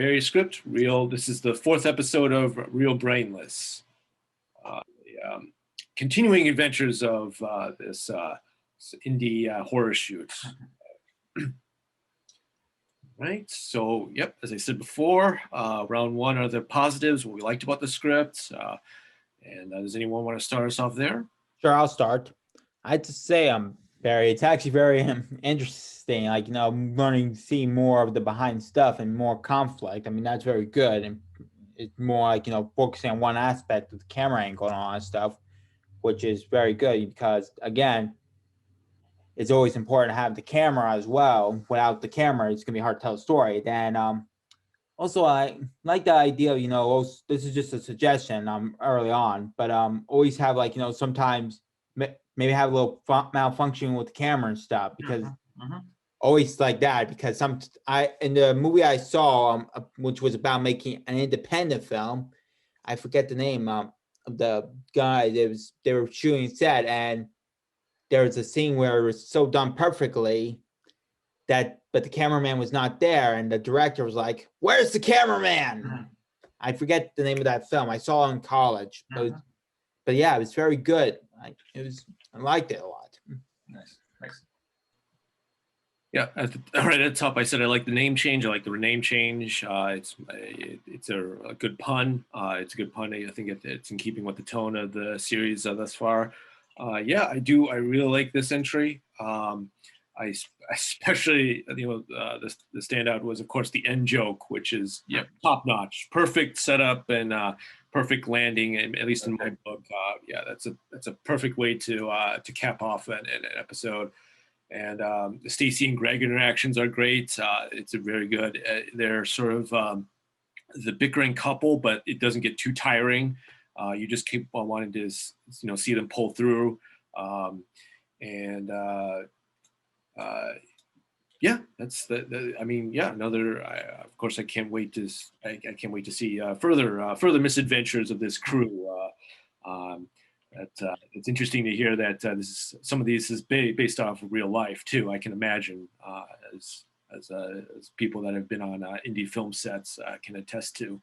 Barry's script. This is the fourth episode of Real Brainless. Continuing adventures of this indie horror shoot. Right. So, yep, as I said before, round one are the positives, what we liked about the script. And does anyone want to start us off there? Sure, I'll start. I have to say, Barry, it's actually very interesting. Like, I'm learning to see more of the behind stuff and more conflict. I mean, that's very good. And it's more like, focusing on one aspect of the camera angle and all that stuff, which is very good because, again, it's always important to have the camera as well. Without the camera, it's going to be hard to tell a story. Then also, I like the idea of, this is just a suggestion early on, but always have sometimes maybe have a little malfunction with the camera and stuff because always like that because in the movie I saw, which was about making an independent film, I forget the name of the guy. They were shooting set and there was a scene where it was so done perfectly but the cameraman was not there, and the director was like, "Where's the cameraman?" I forget the name of that film. I saw it in college, but yeah, it was very good. I liked it a lot. Nice. Yeah, right at the top, I said I like the name change. I like the name change. It's a good pun. It's a good pun. I think it's in keeping with the tone of the series thus far. Yeah, I do. I really like this entry. I especially, the standout was, of course, the end joke, which is top notch, perfect setup and perfect landing. And at least in my book, that's a perfect way to cap off an episode. And the Stacy and Greg interactions are great. It's a very good. They're sort of the bickering couple, but it doesn't get too tiring. You just keep on wanting to see them pull through. That's another. Of course, I can't wait to see further misadventures of this crew. It's interesting to hear that some of these is based off of real life too. I can imagine as people that have been on indie film sets can attest to.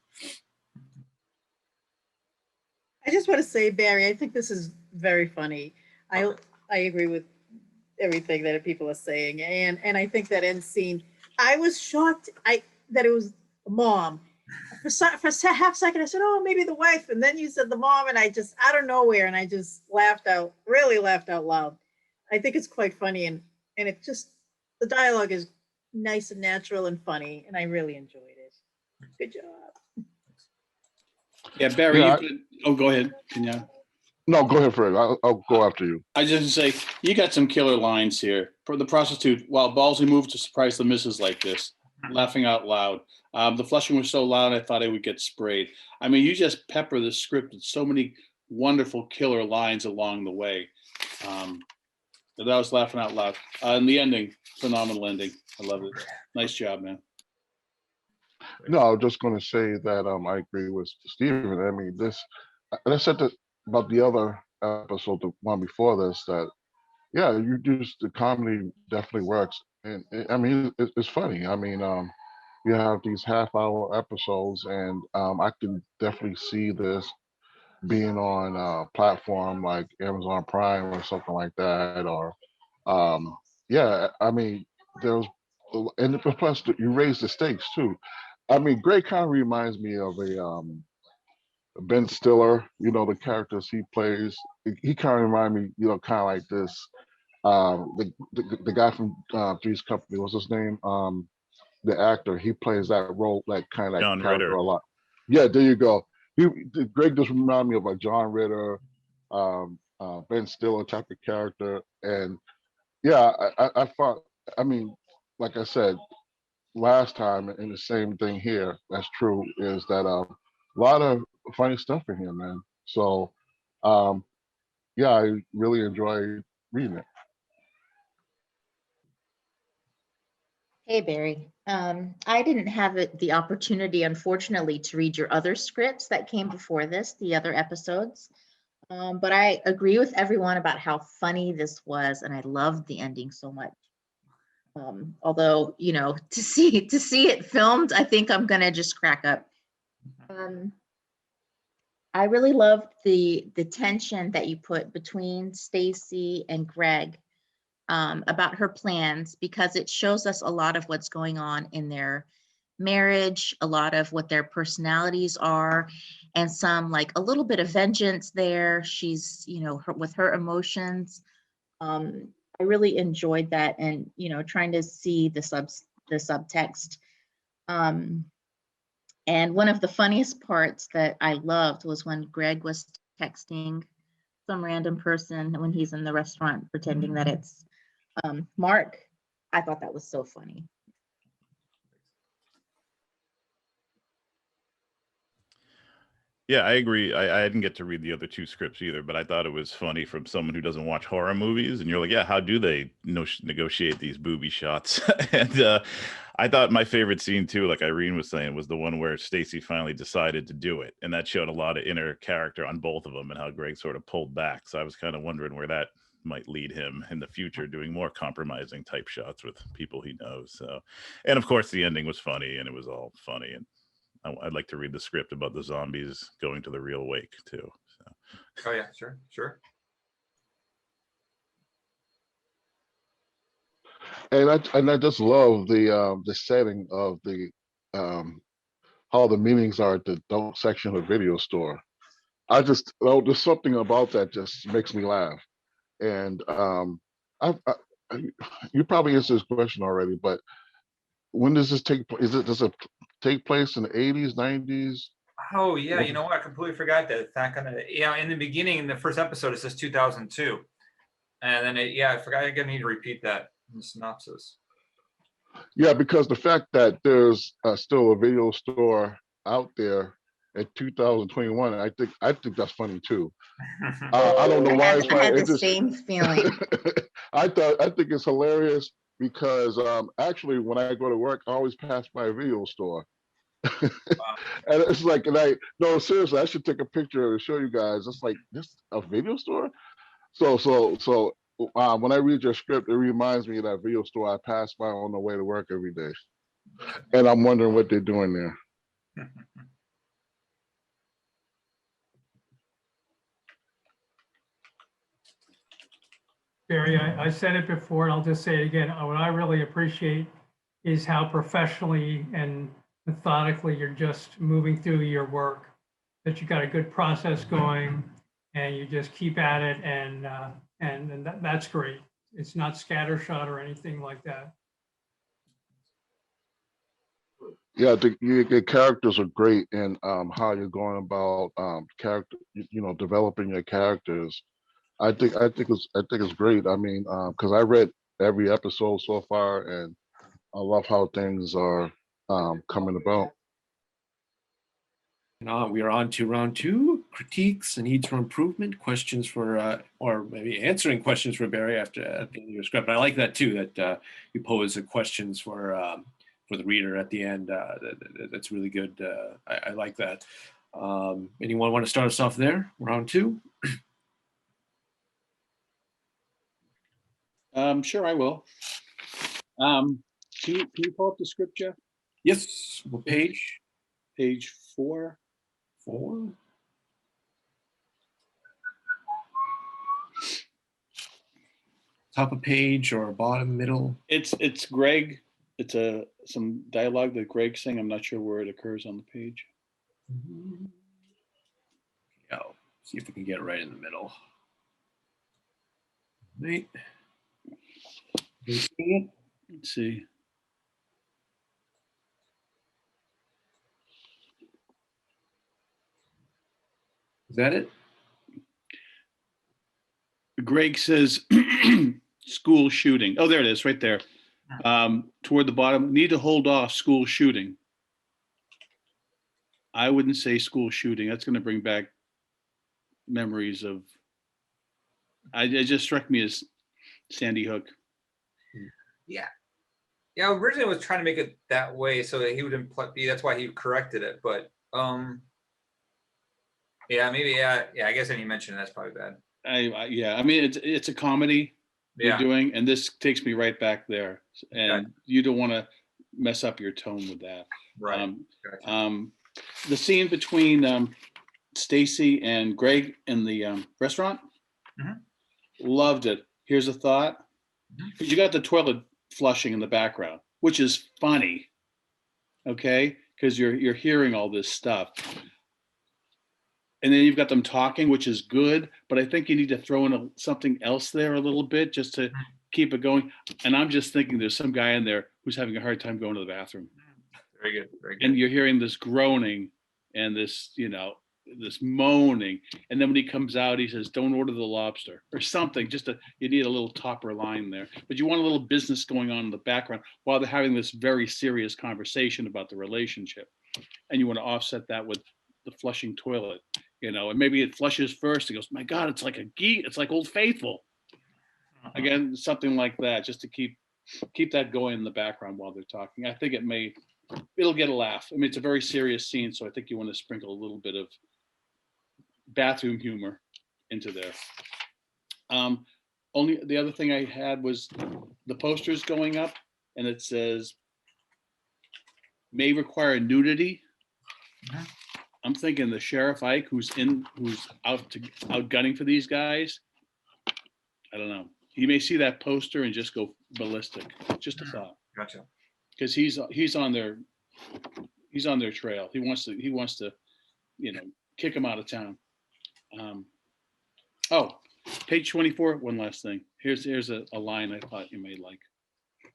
I just want to say, Barry, I think this is very funny. I agree with everything that people are saying, and I think that end scene, I was shocked that it was a mom. For a half second, I said, "Oh, maybe the wife," and then you said the mom, and I just out of nowhere, and I just really laughed out loud. I think it's quite funny, and it just the dialogue is nice and natural and funny, and I really enjoyed it. Good job. Yeah, Barry. Go ahead. No, go ahead, Fred. I'll go after you. I just say you got some killer lines here. For the prostitute, while ballsy move to surprise the missus like this, laughing out loud. The flushing was so loud, I thought I would get sprayed. I mean, you just pepper the script with so many wonderful killer lines along the way. That I was laughing out loud. And the ending, phenomenal ending. I love it. Nice job, man. No, I was just going to say that I agree with Steven. I mean, and I said that about the other episode, the one before this, that the comedy definitely works, and I mean it's funny. I mean, you have these half-hour episodes, and I can definitely see this being on a platform like Amazon Prime or something like that, or I mean, there's and plus you raise the stakes too. I mean, Greg kind of reminds me of a Ben Stiller, the characters he plays. He kind of remind me, kind of like this. The guy from Three's Company, what's his name? The actor, he plays that role, like kind of John character Ritter. a lot. Yeah, there you go. Greg just remind me of a John Ritter, Ben Stiller type of character, and I thought. I mean, like I said last time, and the same thing here. That's true. Is that a lot of funny stuff in here, man. So, I really enjoyed reading it. Hey, Barry. I didn't have the opportunity, unfortunately, to read your other scripts that came before this, the other episodes. But I agree with everyone about how funny this was, and I loved the ending so much. Although, you know, to see it filmed, I think I'm gonna just crack up. I really loved the tension that you put between Stacy and Greg about her plans, because it shows us a lot of what's going on in their marriage, a lot of what their personalities are, and some like a little bit of vengeance there. She's, you know, with her emotions. I really enjoyed that, and, you know, trying to see the subtext. And one of the funniest parts that I loved was when Greg was texting some random person when he's in the restaurant pretending that it's Mark. I thought that was so funny. Yeah, I agree. I didn't get to read the other two scripts either, but I thought it was funny from someone who doesn't watch horror movies. And you're like, yeah, how do they negotiate these booby shots? And I thought my favorite scene too, like Irene was saying, was the one where Stacy finally decided to do it. And that showed a lot of inner character on both of them and how Greg sort of pulled back. So I was kind of wondering where that might lead him in the future, doing more compromising type shots with people he knows. So, and of course the ending was funny and it was all funny. And I'd like to read the script about the zombies going to the real wake too. So. Oh yeah, sure. And I just love the setting of the how the meetings are at the adult section of the video store. There's something about that just makes me laugh. And you probably answered this question already, but when does this take? Does it take place in the 80s, 90s? Oh yeah, you know what? I completely forgot that. It's not gonna. Yeah, in the beginning, in the first episode, it says 2002, and then I forgot. I'm gonna need to repeat that in the synopsis. Yeah, because the fact that there's still a video store out there in 2021, I think that's funny too. I don't know why it's I had funny. the same feeling. I think it's hilarious because actually when I go to work, I always pass by a video store. And it's like, no, seriously, I should take a picture to show you guys. It's like, this a video store? So when I read your script, it reminds me of that video store I pass by on the way to work every day. And I'm wondering what they're doing there. Barry, I said it before, and I'll just say it again. What I really appreciate is how professionally and methodically you're just moving through your work, that you got a good process going and you just keep at it, and that's great. It's not scattershot or anything like that. Yeah, your characters are great, and how you're going about character, developing your characters. I think it's great. I mean, because I read every episode so far, and I love how things are coming about. We are on to round two: critiques and needs for improvement. Questions for, or maybe answering questions for Barry at the end of your script. But I like that too. That you pose questions for the reader at the end. That's really good. I like that. Anyone want to start us off there? Round two. Sure, I will. Can you pull up the script, Jeff? Yes. What page? Page 4. 4. Top of page or bottom, middle? It's Greg. It's some dialogue that Greg's saying. I'm not sure where it occurs on the page. Yeah, see if we can get it right in the middle. Right. You see it? Let's see. Is that it? Greg says school shooting. Oh, there it is, right there. Toward the bottom, need to hold off school shooting. I wouldn't say school shooting. That's going to bring back memories of. It just struck me as Sandy Hook. Yeah. Yeah, originally I was trying to make it that way so that he would imply, that's why he corrected it. But yeah, maybe, yeah, I guess any mention that's probably bad. Yeah, I mean, it's a comedy. you're Yeah. doing, and this takes me right back there. And you don't want to mess up your tone with that. Right. Um, Gotcha. the scene between Stacy and Greg in the restaurant, Mhm. loved it. Here's a thought. Mhm. You got the toilet flushing in the background, which is funny. Okay, because you're hearing all this stuff. And then you've got them talking, which is good, but I think you need to throw in something else there a little bit just to keep it going. And I'm just thinking there's some guy in there who's having a hard time going to the bathroom. Very good. Very good. And you're hearing this groaning and this, this moaning. And then when he comes out, he says, "Don't order the lobster," or something. You need a little topper line there. But you want a little business going on in the background while they're having this very serious conversation about the relationship. And you want to offset that with the flushing toilet, and maybe it flushes first. He goes, "My God, it's like it's like Old Faithful." Again, something like that, just to keep that going in the background while they're talking. I think it'll get a laugh. I mean, it's a very serious scene, so I think you want to sprinkle a little bit of bathroom humor into there. Only the other thing I had was the posters going up, and it says may require nudity. Mhm. I'm thinking the Sheriff Ike, who's out gunning for these guys. I don't know. He may see that poster and just go ballistic. Just a thought, Gotcha. because he's on their trail. He wants to kick him out of town. Page 24. One last thing. Here's a line I thought you may like.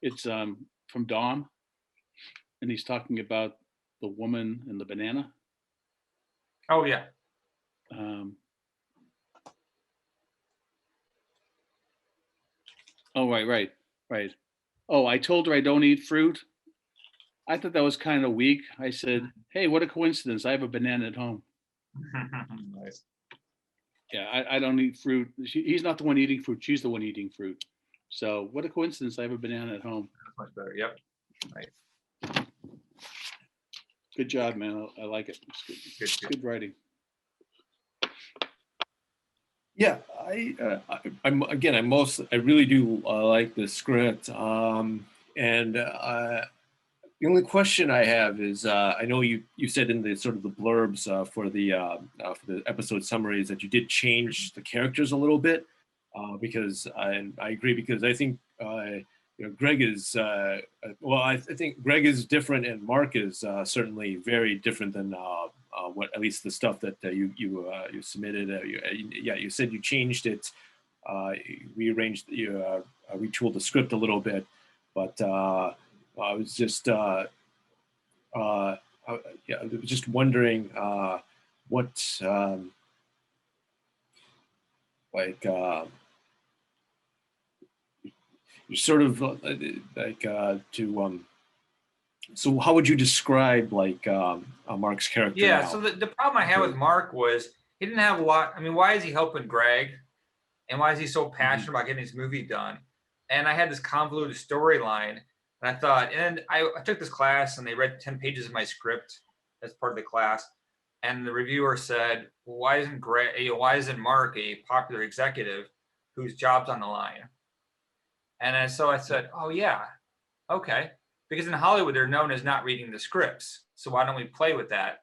It's from Dom, and he's talking about the woman and the banana. Oh, yeah. Oh, right. Oh, I told her I don't eat fruit. I thought that was kind of weak. I said, "Hey, what a coincidence. I have a banana at home." Nice. Yeah, I don't eat fruit. He's not the one eating fruit. She's the one eating fruit. So what a coincidence. I have a banana at home. That's much better. Yep. Good job, man. I like it. It's Good. good writing. Yeah, I really do like the script. And the only question I have is, I know you said in the sort of the blurbs for the episode summaries that you did change the characters a little bit, because I agree, because I think Greg is I think Greg is different, and Mark is certainly very different than what, at least the stuff that you submitted. You said you changed it, rearranged, retooled the script a little bit, but I was just wondering what you sort of so how would you describe Mark's character? Yeah. now? So the problem I had with Mark was he didn't have a lot. I mean, why is he helping Greg? And why is he so passionate about getting his movie done? And I had this convoluted storyline, and I thought, and I took this class, and they read 10 pages of my script as part of the class. And the reviewer said, well, why isn't Mark a popular executive whose job's on the line? And so I said, oh yeah, okay. Because in Hollywood, they're known as not reading the scripts. So why don't we play with that?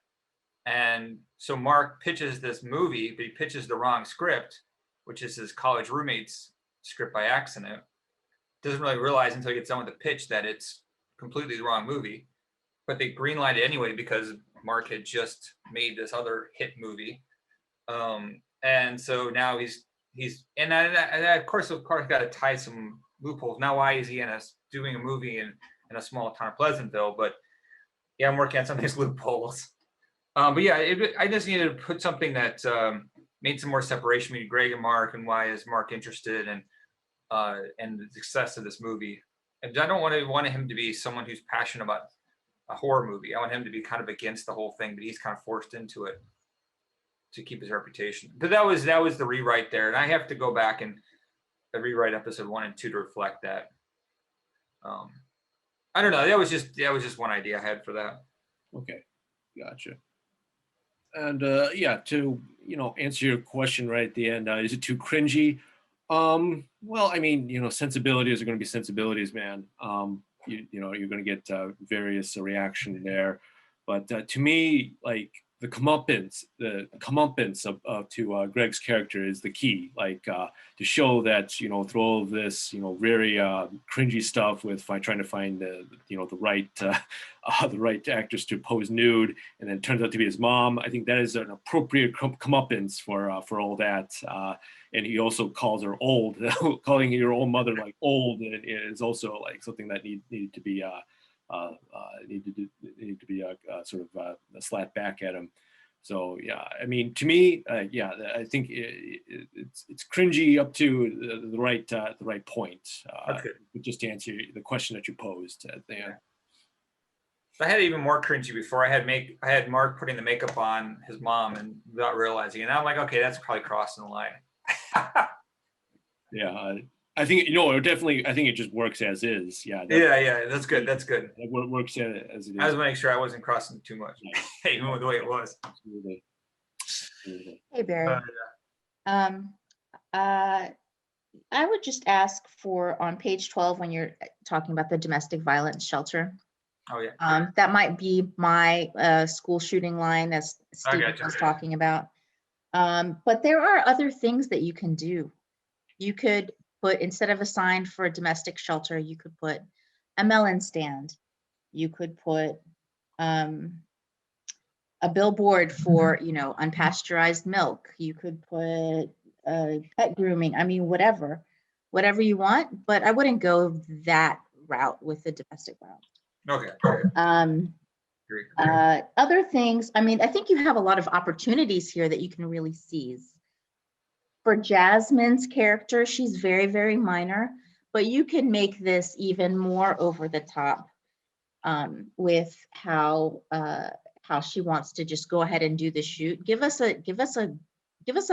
And so Mark pitches this movie, but he pitches the wrong script, which is his college roommate's script by accident. Doesn't really realize until he gets done with the pitch that it's completely the wrong movie. But they greenlight it anyway because Mark had just made this other hit movie. And so now he's of course got to tie some loopholes. Now, why is he doing a movie in a small town of Pleasantville? But yeah, I'm working on some of these loopholes. But yeah, I just needed to put something that made some more separation between Greg and Mark, and why is Mark interested in and the success of this movie. And I don't want him to be someone who's passionate about a horror movie. I want him to be kind of against the whole thing, but he's kind of forced into it to keep his reputation. But that was the rewrite there, and I have to go back and rewrite episode 1 and 2 to reflect that. I don't know. That was just one idea I had for that. Okay, gotcha. And to answer your question right at the end, is it too cringy? Well, I mean, sensibilities are going to be sensibilities, man. You're going to get various reaction there, but to me, like the comeuppance to Greg's character is the key. Like to show that through all of this, very cringy stuff with trying to find the right actress to pose nude, and then it turns out to be his mom. I think that is an appropriate comeuppance for all that. And he also calls her old. Calling your own mother like old is also like something that needed to be sort of slapped back at him. So yeah, I mean, to me, I think it's cringy up to the right point. That's good. Just to answer the question that you posed. I had even more cringy before. I had Mark putting the makeup on his mom and without realizing it. And I'm like, okay, that's probably crossing the line. Yeah, I think definitely. I think it just works as is. Yeah. Yeah, that's good. That's good. It works as it is. I was making sure I wasn't crossing too much, even with the way it was. Absolutely. Hey, Barry. I would just ask for on page 12 when you're talking about the domestic violence shelter. Oh yeah. That might be my school shooting line as Steve gotcha. was talking about. But there are other things that you can do. You could put, instead of a sign for a domestic shelter, you could put a melon stand. You could put a billboard for, unpasteurized milk. You could put pet grooming. I mean, whatever you want, but I wouldn't go that route with the domestic violence. Okay. Other things, I mean, I think you have a lot of opportunities here that you can really seize. For Jasmine's character, she's very, very minor, but you can make this even more over the top with how she wants to just go ahead and do the shoot. Give us a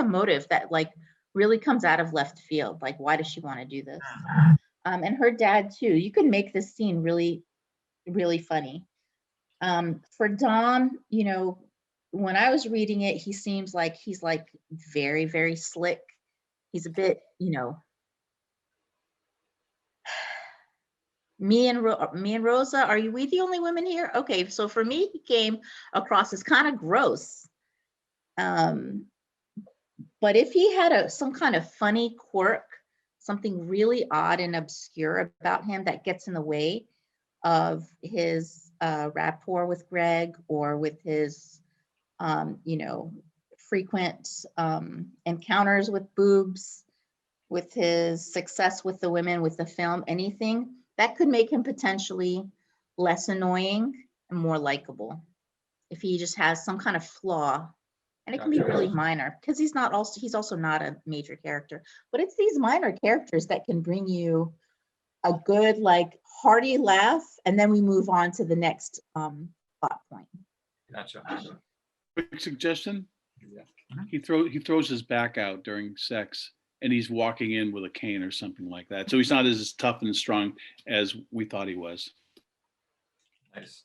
motive that like really comes out of left field. Like, why does she want to do this? And her dad too. You can make this scene really, really funny. For Dom, when I was reading it, he seems like he's like very, very slick. He's a bit, me and Rosa, are we the only women here? Okay, so for me, he came across as kind of gross. But if he had some kind of funny quirk, something really odd and obscure about him that gets in the way of his rapport with Greg or with his, frequent encounters with boobs, with his success with the women, with the film, anything that could make him potentially less annoying and more likable. If he just has some kind of flaw, and it can be really minor because he's also not a major character, but it's these minor characters that can bring you a good, like, hearty laugh, and then we move on to the next plot point. Gotcha. Quick suggestion. Yeah. He throws his back out during sex and he's walking in with a cane or something like that. So he's not as tough and strong as we thought he was. Nice.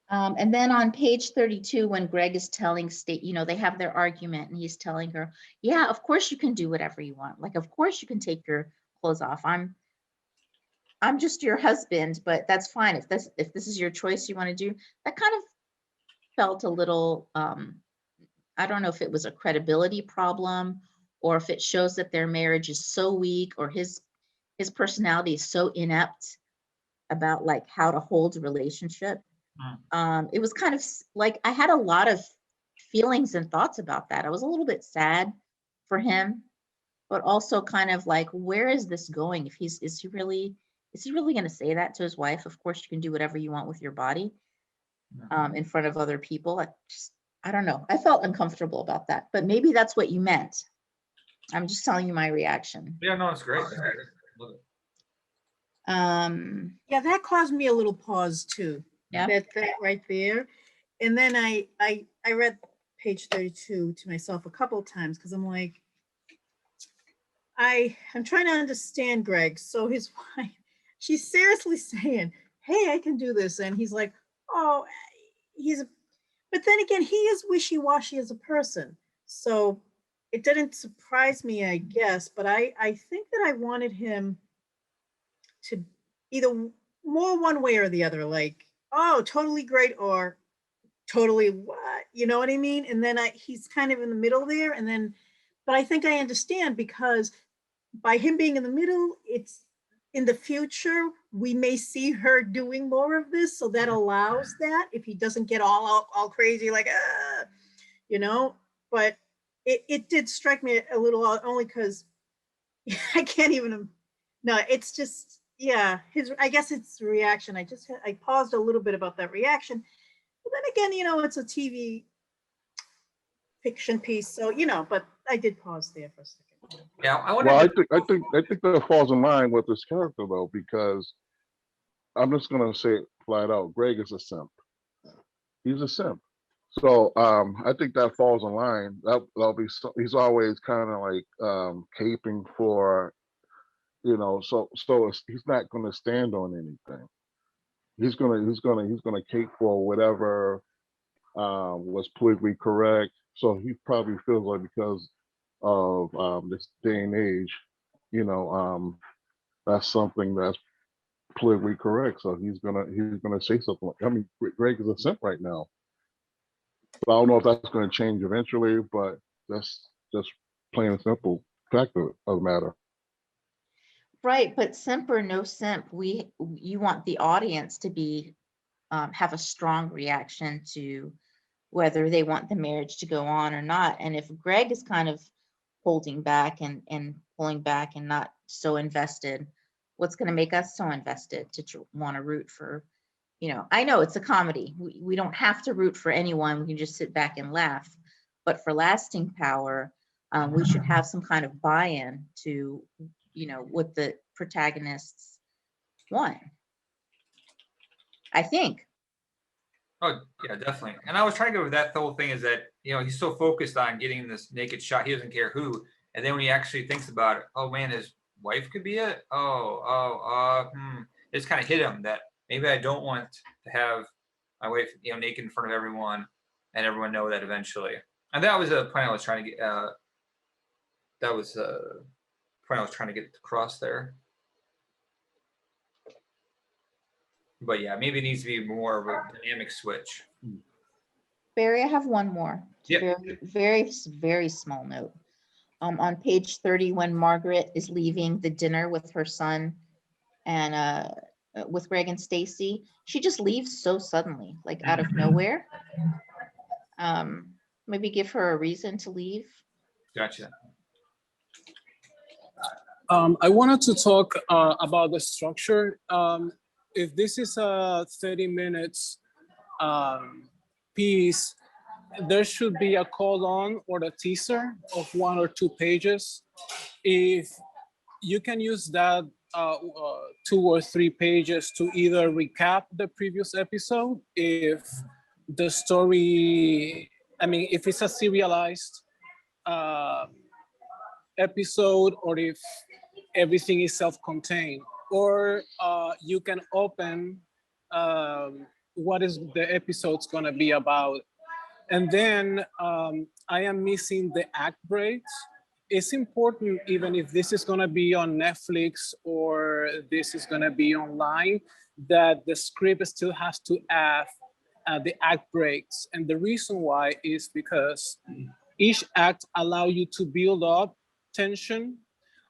And then on page 32, when Greg is telling they have their argument and he's telling her, yeah, of course you can do whatever you want. Like, of course you can take your clothes off. I'm just your husband, but that's fine. If this is your choice you want to do, that kind of felt a little, I don't know if it was a credibility problem or if it shows that their marriage is so weak or his personality is so inept about like how to hold a relationship. It was kind of like, I had a lot of feelings and thoughts about that. I was a little bit sad for him, but also kind of like, where is this going? If is he really going to say that to his wife? Of course you can do whatever you want with your body in front of other people. I don't know. I felt uncomfortable about that, but maybe that's what you meant. I'm just telling you my reaction. Yeah, no, it's great. Love it. Yeah, that caused me a little pause too. Yeah. That right there. And then I read page 32 to myself a couple of times because I'm like, I'm trying to understand Greg. So his wife, she's seriously saying, hey, I can do this. And he's like, oh, but then again, he is wishy-washy as a person. So it didn't surprise me, I guess, but I think that I wanted him to either more one way or the other, like, oh, totally great, or totally what, you know what I mean? And then he's kind of in the middle there, and then, but I think I understand, because by him being in the middle, it's in the future, we may see her doing more of this, so that allows that if he doesn't get all crazy, like, you know, but it did strike me a little odd, only because I can't even, no, it's just, yeah, I guess it's reaction. I paused a little bit about that reaction. But then again, you know, it's a TV fiction piece, so, you know, but I did pause there for a second. Yeah, I wonder. Well, if I think that falls in line with this character though, because I'm just gonna say it flat out, Greg is a simp. He's a simp. So I think that falls in line. That'll be he's always kind of like caping for, you know, so he's not gonna stand on anything. He's gonna cape for whatever was politically correct. So he probably feels like because of this day and age, you know, that's something that's politically correct. So he's gonna say something. I mean, Greg is a simp right now. But I don't know if that's going to change eventually. But that's just plain and simple fact of the matter. Right, but simp or no simp, you want the audience to be have a strong reaction to whether they want the marriage to go on or not. And if Greg is kind of holding back and pulling back and not so invested, what's going to make us so invested to want to root for? You know, I know it's a comedy. We don't have to root for anyone. We can just sit back and laugh. But for lasting power, we should have some kind of buy-in to, you know, what the protagonists want. I think. Oh, yeah, definitely. And I was trying to go with that whole thing is that, you know, he's so focused on getting this naked shot, he doesn't care who. And then when he actually thinks about it, oh man, his wife could be it. It's kind of hit him that maybe I don't want to have my wife, you know, naked in front of everyone and everyone know that eventually. And that was a point I was trying to get. That was a point I was trying to get across there. But yeah, maybe it needs to be more of a dynamic switch. Barry, I have one more. Yep. Very, very, very small note. On page 30, when Margaret is leaving the dinner with her son and with Greg and Stacy, she just leaves so suddenly, like out of nowhere. Maybe give her a reason to leave. Gotcha. I wanted to talk about the structure. If this is a 30 minutes piece, there should be a colon or a teaser of 1 or 2 pages. If you can use that 2 or 3 pages to either recap the previous episode, if the story, I mean, if it's a serialized episode, or if everything is self-contained, or you can open what is the episode's gonna be about. And then I am missing the act breaks. It's important, even if this is gonna be on Netflix or this is gonna be online, that the script still has to have the act breaks. And the reason why is because each act allow you to build up tension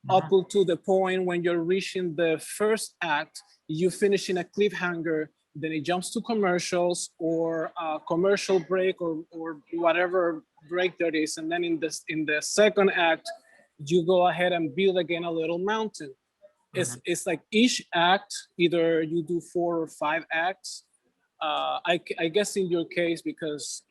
up to the point when you're reaching the first act, you finish in a cliffhanger, then it jumps to commercials or a commercial break or whatever break there is. And then in the second act, you go ahead and build again a little mountain. It's like each act, either you do 4 or 5 acts. I guess in your case, because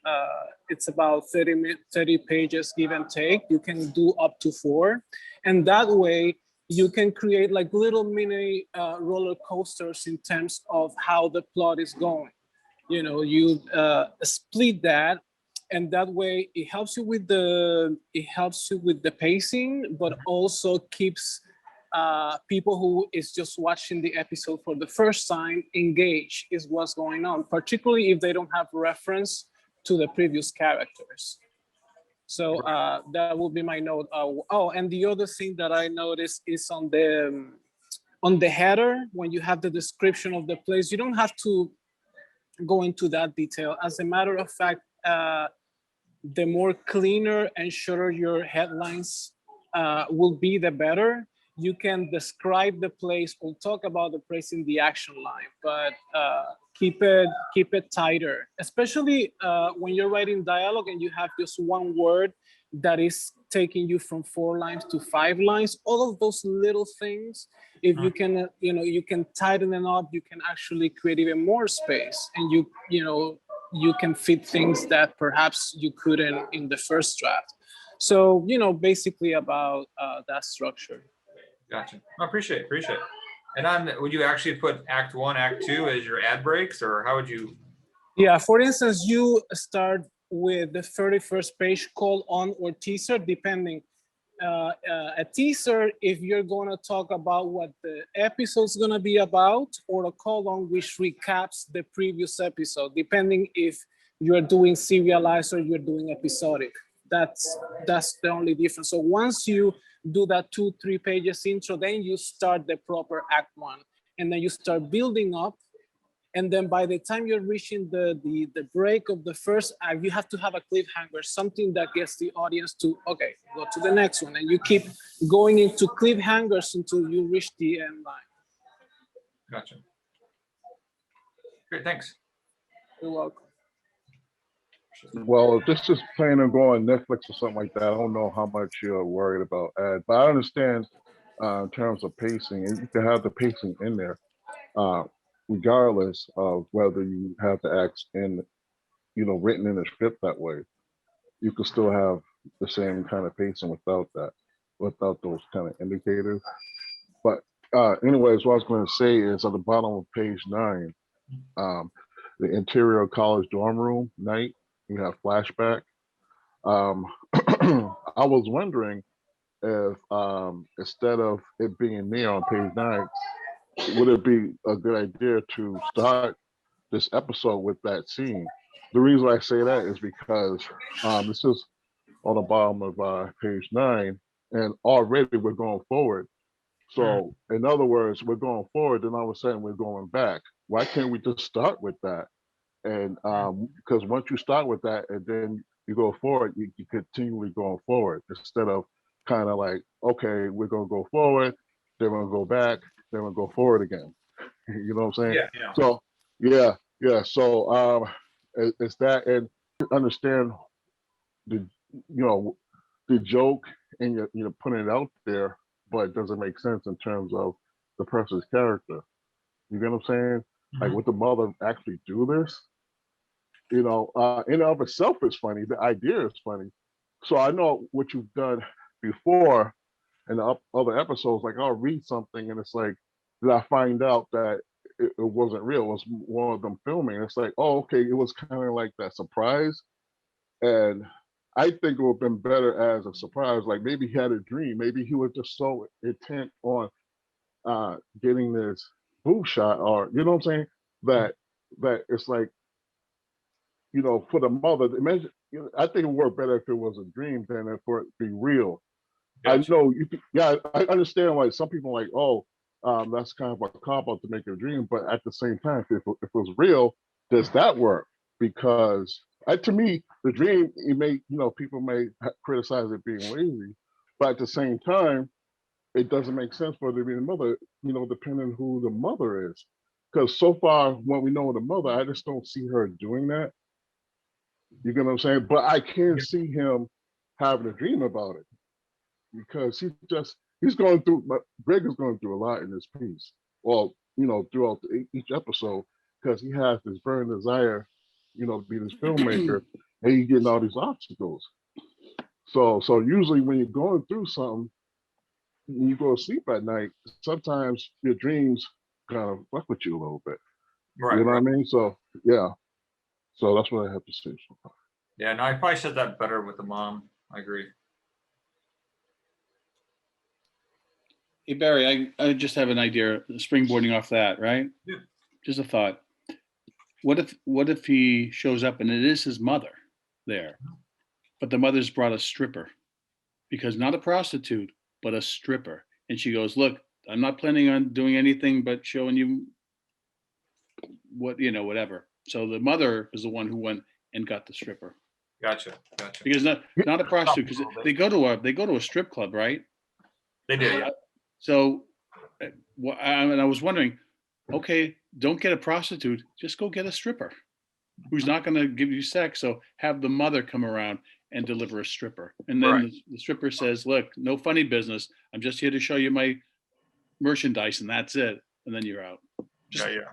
it's about 30 pages give and take, you can do up to 4. And that way you can create like little mini roller coasters in terms of how the plot is going. You know, you split that, and that way it helps you with the pacing, but also keeps people who is just watching the episode for the first time engaged is what's going on, particularly if they don't have reference to the previous characters. So that will be my note. Oh, and the other thing that I noticed is on the header, when you have the description of the place, you don't have to go into that detail. As a matter of fact, the more cleaner and shorter your headlines will be, the better. You can describe the place or talk about the place in the action line, but keep it tighter, especially when you're writing dialogue and you have just one word that is taking you from 4 lines to 5 lines. All of those little things, if you can, you can tighten them up, you can actually create even more space, and you can fit things that perhaps you couldn't in the first draft. So, basically about that structure. Gotcha. I appreciate it. And would you actually put Act 1, Act 2 as your ad breaks, or how would you? Yeah, for instance, you start with the 31st page colon or teaser, depending. A teaser, if you're going to talk about what the episode's going to be about, or a colon which recaps the previous episode, depending if you're doing serialized or you're doing episodic. That's the only difference. So once you do that 2-3 pages intro, then you start the proper Act 1, and then you start building up. And then by the time you're reaching the break of the first act, you have to have a cliffhanger, something that gets the audience to, okay, go to the next one. And you keep going into cliffhangers until you reach the end line. Gotcha. Great, thanks. You're welcome. Well, if this is planning on going Netflix or something like that, I don't know how much you're worried about ad, but I understand in terms of pacing, and you can have the pacing in there, regardless of whether you have the acts in, written in the script that way. You can still have the same kind of pacing without those kind of indicators. But anyways, what I was going to say is at the bottom of page 9, the interior college dorm room night. You have flashback. I was wondering if instead of it being there on page 9, would it be a good idea to start this episode with that scene? The reason I say that is because this is on the bottom of page 9, and already we're going forward. So in other words, we're going forward, then all of a sudden we're going back. Why can't we just start with that? And because once you start with that and then you go forward, you continually going forward instead of kind of like, okay, we're going to go forward, then we're going to go back, then we'll go forward again. You know what I'm saying? Yeah. So yeah. So it's that, and understand the joke, and you're putting it out there, but it doesn't make sense in terms of the person's character. You get what I'm saying? Like, would the mother actually do this? In and of itself is funny. The idea is funny. So I know what you've done before in the other episodes. Like, I'll read something and it's like, did I find out that it wasn't real? It was one of them filming. It's like, oh, okay, it was kind of like that surprise. And I think it would have been better as a surprise. Like, maybe he had a dream. Maybe he was just so intent on getting this boob shot, or you know what I'm saying, that it's like, for the mother, imagine, I think it would work better if it was a dream than for it to be real. Gotcha. I know I understand why some people are like, oh, that's kind of a cop-out to make a dream, but at the same time, if it was real, does that work? Because to me, the dream, it may, people may criticize it being lazy, but at the same time, it doesn't make sense for it to be the mother, depending who the mother is. Because so far, when we know the mother, I just don't see her doing that. You get what I'm saying? But I can see him having a dream about it, because he's going through, but Greg is going through a lot in this piece. Well, throughout each episode, because he has this burning desire, to be this filmmaker, and he's getting all these obstacles. So usually when you're going through something, when you go to sleep at night, sometimes your dreams kind of fuck with you a little bit. Right. You know what I mean? So yeah. So that's what I have to say so far. Yeah, no, I probably said that better with the mom. I agree. Hey, Barry, I just have an idea, springboarding off that, right? Yeah. Just a thought. What if he shows up and it is his mother there? but the mother's brought a stripper, because not a prostitute, but a stripper. And she goes, look, I'm not planning on doing anything but showing you what, you know, whatever. So the mother is the one who went and got the stripper, Gotcha. because not a prostitute, because they go to a strip club, right? They do, yeah. So, and I was wondering, okay, don't get a prostitute, just go get a stripper who's not going to give you sex. So have the mother come around and deliver a stripper. And then Right. the stripper says, look, no funny business. I'm just here to show you my merchandise, and that's it. And then you're out. Just- Yeah.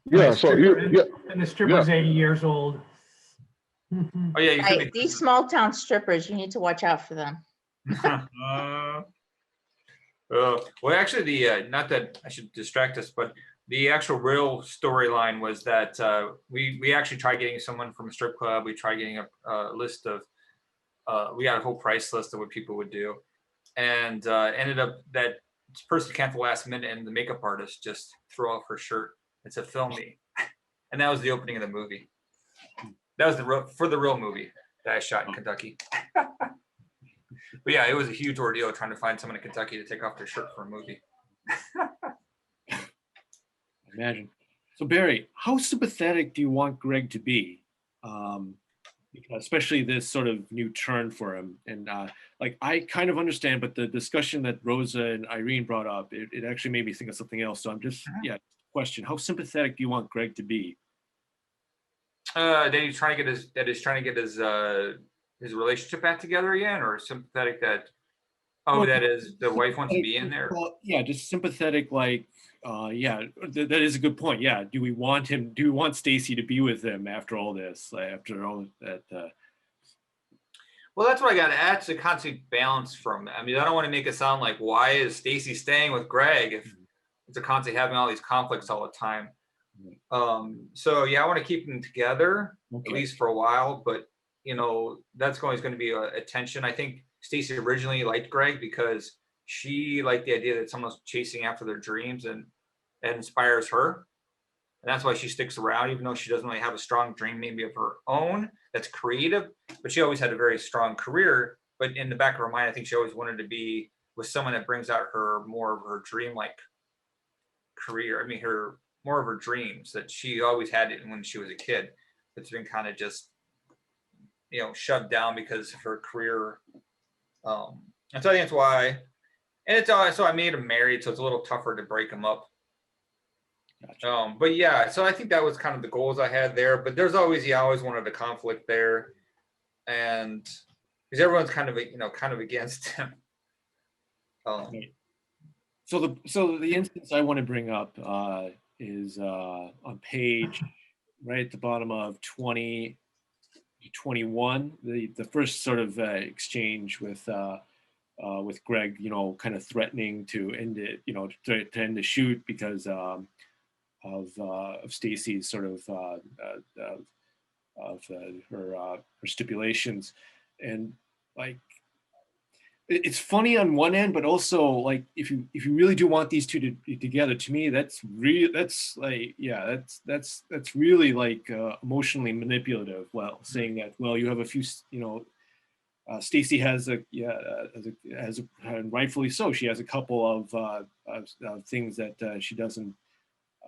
Yeah, so yeah, And the stripper's 80 years old. Mhm. Oh yeah, you could Right, these small town strippers, you need to watch out for them. well, actually, the not that I should distract us, but the actual real storyline was that we actually tried getting someone from a strip club. We tried getting a list of we got a whole price list of what people would do, and ended up that this person came at the last minute, and the makeup artist just threw off her shirt and said, "Film me," and that was the opening of the movie. That was the real movie that I shot in Kentucky. But yeah, it was a huge ordeal trying to find someone in Kentucky to take off their shirt for a movie. Imagine. So Barry, how sympathetic do you want Greg to be? Especially this sort of new turn for him. And like, I kind of understand, but the discussion that Rosa and Irene brought up, it actually made me think of something else. So I'm just, question, how sympathetic do you want Greg to be? That he's trying to get his relationship back together again, or sympathetic that that is the wife wants to be in there. Well, yeah, just sympathetic, like that is a good point. Yeah, do we want Stacy to be with him after all this, after all that? Well, that's what I got. That's a constant balance from. I mean, I don't want to make it sound like, why is Stacy staying with Greg if it's a constant having all these conflicts all the time. So yeah, I want to keep them together at least for a while, but you know, that's always going to be a tension. I think Stacy originally liked Greg because she liked the idea that someone's chasing after their dreams, and that inspires her. And that's why she sticks around, even though she doesn't really have a strong dream maybe of her own that's creative, but she always had a very strong career. But in the back of her mind, I think she always wanted to be with someone that brings out her more of her dream-like career. I mean, her more of her dreams that she always had it when she was a kid. It's been kind of just, you know, shoved down because of her career. And so I think that's why. And it's so I made him married, so it's a little tougher to break him up. Gotcha. But yeah, so I think that was kind of the goals I had there. But there's always, I always wanted a conflict there, and because everyone's kind of against him. So the instance I want to bring up is on page right at the bottom of 2021, the first sort of exchange with Greg, you know, kind of threatening to end it, you know, to end the shoot because of Stacy's sort of her stipulations, and like it's funny on one end, but also like if you really do want these two to be together, to me that's really like emotionally manipulative. Well, saying that, well, you have a few, you know, Stacy has and rightfully so, she has a couple of things that she doesn't.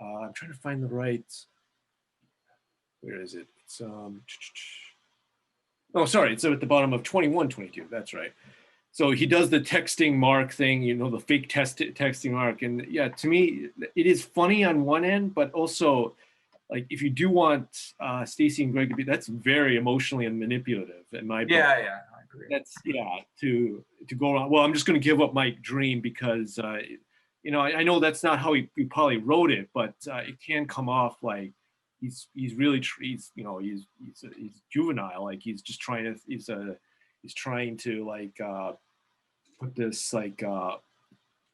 I'm trying to find the right. Where is it? It's oh, sorry, it's at the bottom of 2122. That's right. So he does the texting Mark thing, you know, the fake texting Mark. And yeah, to me, it is funny on one end, but also like if you do want Stacy and Greg to be, that's very emotionally and manipulative in my book. Yeah, I agree. That's to go around, well, I'm just going to give up my dream because, you know, I know that's not how he probably wrote it, but it can come off like he's really, he's juvenile. Like he's just trying to, he's trying to like put this like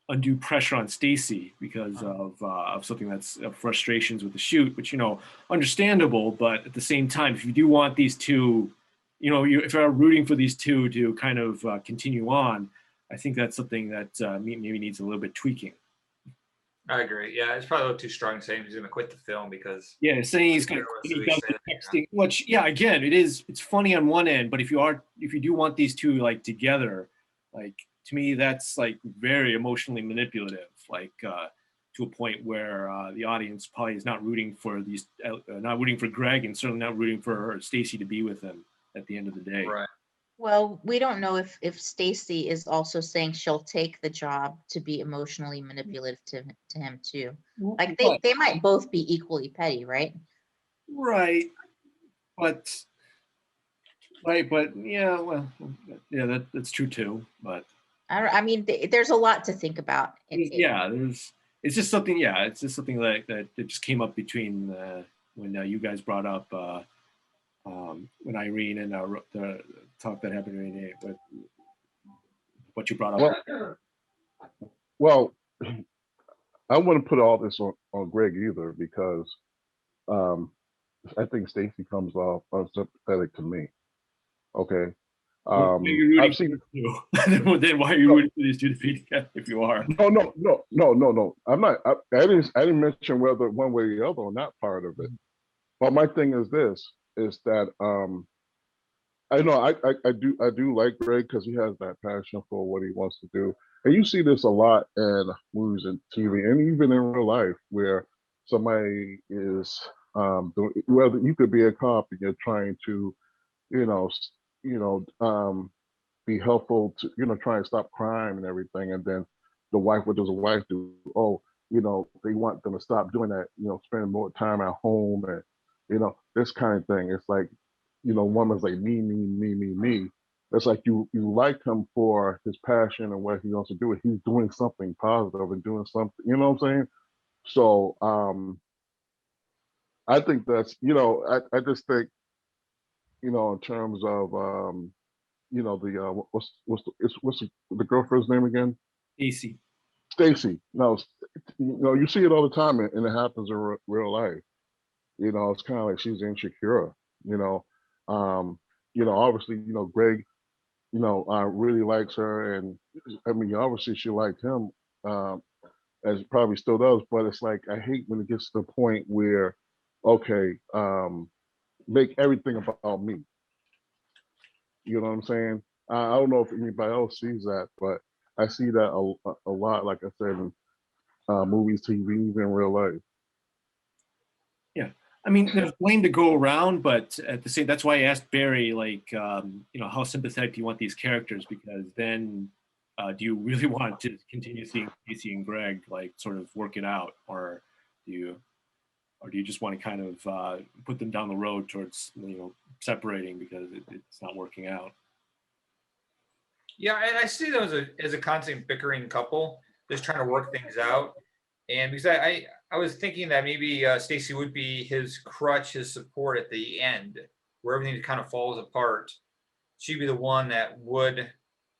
undue pressure on Stacy because of something that's frustrations with the shoot, which, you know, understandable. But at the same time, if you do want these two, you know, if you're rooting for these two to kind of continue on, I think that's something that maybe needs a little bit tweaking. I agree. Yeah, it's probably a little too strong saying he's going to quit the film because Yeah, saying he's gonna Realistically he does say the that, you know. texting, which yeah, again, it's funny on one end, but if you do want these two like together, like to me that's like very emotionally manipulative, like to a point where the audience probably is not rooting for not rooting for Greg, and certainly not rooting for Stacy to be with him at the end of the day. right. Well, we don't know if Stacy is also saying she'll take the job to be emotionally manipulative to him too. Like they might both be equally petty, right? Right, but yeah, well, yeah, that's true too. But I mean, there's a lot to think about. yeah, it's just something. Yeah, it's just something like that. It just came up between when you guys brought up when Irene and the talk that happened to Renee, but what you brought up. Well, I wouldn't put all this on Greg either, because I think Stacy comes off unsympathetic to me. Okay. I've seen. Then why are you rooting for these two to be together if you are? No. I'm not. I didn't mention whether one way or the other on that part of it. But my thing is this: is that I know I do like Greg because he has that passion for what he wants to do, and you see this a lot in movies and TV, and even in real life, where somebody is whether you could be a cop and you're trying to, you know, be helpful to, try and stop crime and everything, and then the wife, what does a wife do? Oh, they want them to stop doing that, spending more time at home, and this kind of thing. It's like, woman's like me. It's like you like him for his passion and what he wants to do. He's doing something positive and doing something, you know what I'm saying? So I think that's, I just think, in terms of the what's the girlfriend's name again? AC. Stacy. No, you see it all the time, and it happens in real life. It's kind of like she's insecure. Obviously, Greg, really likes her, and I mean, obviously she liked him, as probably still does. But it's like, I hate when it gets to the point where, okay, make everything about me. You know what I'm saying? I don't know if anybody else sees that, but I see that a lot, like I said, in movies, TV, even real life. Yeah. I mean, there's blame to go around, but at the same, that's why I asked Barry, like, how sympathetic do you want these characters? Because then do you really want to continue seeing Casey and Greg, like, sort of work it out? Or do you just want to kind of put them down the road towards, separating because it's not working out? Yeah, I see them as a constant bickering couple, just trying to work things out. And because I was thinking that maybe Stacy would be his crutch, his support at the end, where everything kind of falls apart. She'd be the one that would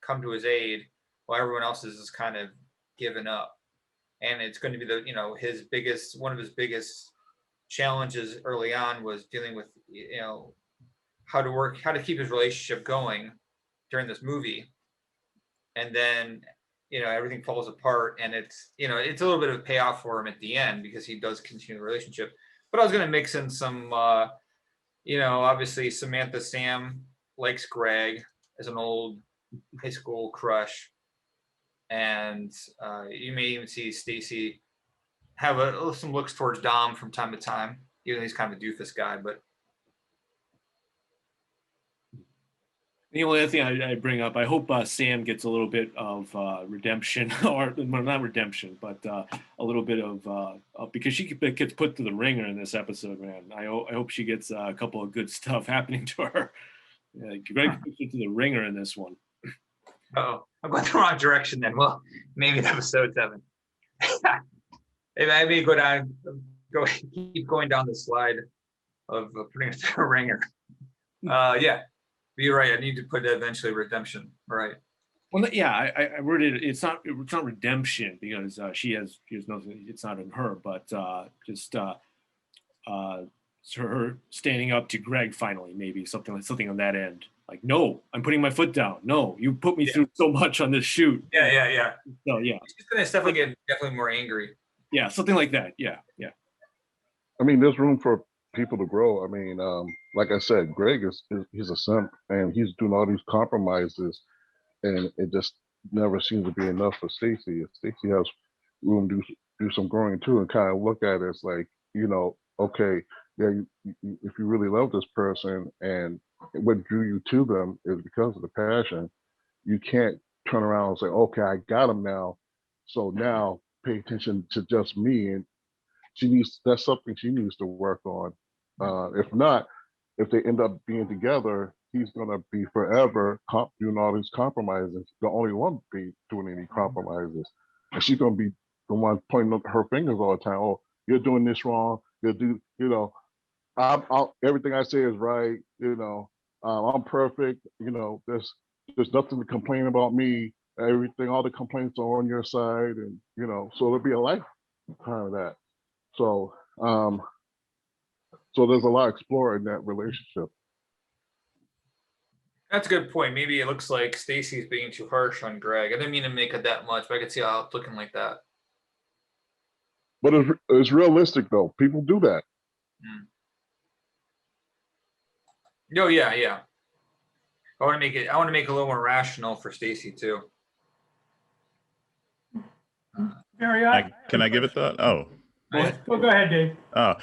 come to his aid, while everyone else is just kind of given up. And it's going to be one of his biggest challenges early on was dealing with how to keep his relationship going during this movie. And then everything falls apart, and it's a little bit of a payoff for him at the end because he does continue the relationship. But I was going to mix in some obviously Samantha Sam likes Greg as an old high school crush, and you may even see Stacy have some looks towards Dom from time to time, even though he's kind of a doofus guy. But the only other thing I bring up, I hope Sam gets a little bit of redemption, or well, not redemption, but a little bit of because she gets put to the ringer in this episode, man. I hope she gets a couple of good stuff happening to her. Greg puts it to the ringer in this one. Oh, I'm going the wrong direction then. Well, maybe in episode 7. Maybe keep going down the slide of putting it to the ringer. Yeah. You're right. I need to put eventually redemption. Right. Well, yeah, I wrote it. It's not redemption because she has nothing. It's not in her, but just her standing up to Greg finally, maybe something on that end. Like, no, I'm putting my foot down. No, you put me through so much on this shoot. Yeah. So yeah, She's gonna definitely get more angry Yeah, something like that. Yeah, yeah. I mean, there's room for people to grow. I mean, like I said, Greg is he's a simp and he's doing all these compromises, and it just never seems to be enough for Stacy. If Stacy has room to do some growing too, and kind of look at it as like, okay, yeah, if you really love this person and what drew you to them is because of the passion, you can't turn around and say, okay, I got him now, so now pay attention to just me. And that's something she needs to work on. If not, if they end up being together, he's gonna be forever doing all these compromises. The only one be doing any compromises, and she's gonna be the one pointing her fingers all the time. Oh, you're doing this wrong. Everything I say is right. I'm perfect. There's nothing to complain about me. Everything, all the complaints are on your side, and so it'll be a lifetime of that. So, so there's a lot of explore in that relationship. That's a good point. Maybe it looks like Stacy's being too harsh on Greg. I didn't mean to make it that much, but I could see how it's looking like that. But it's realistic though. People do that. Oh yeah, yeah. I want to make it a little more rational for Stacy too. Barry, Can I give it that? Oh. Go ahead, Dave. Oh,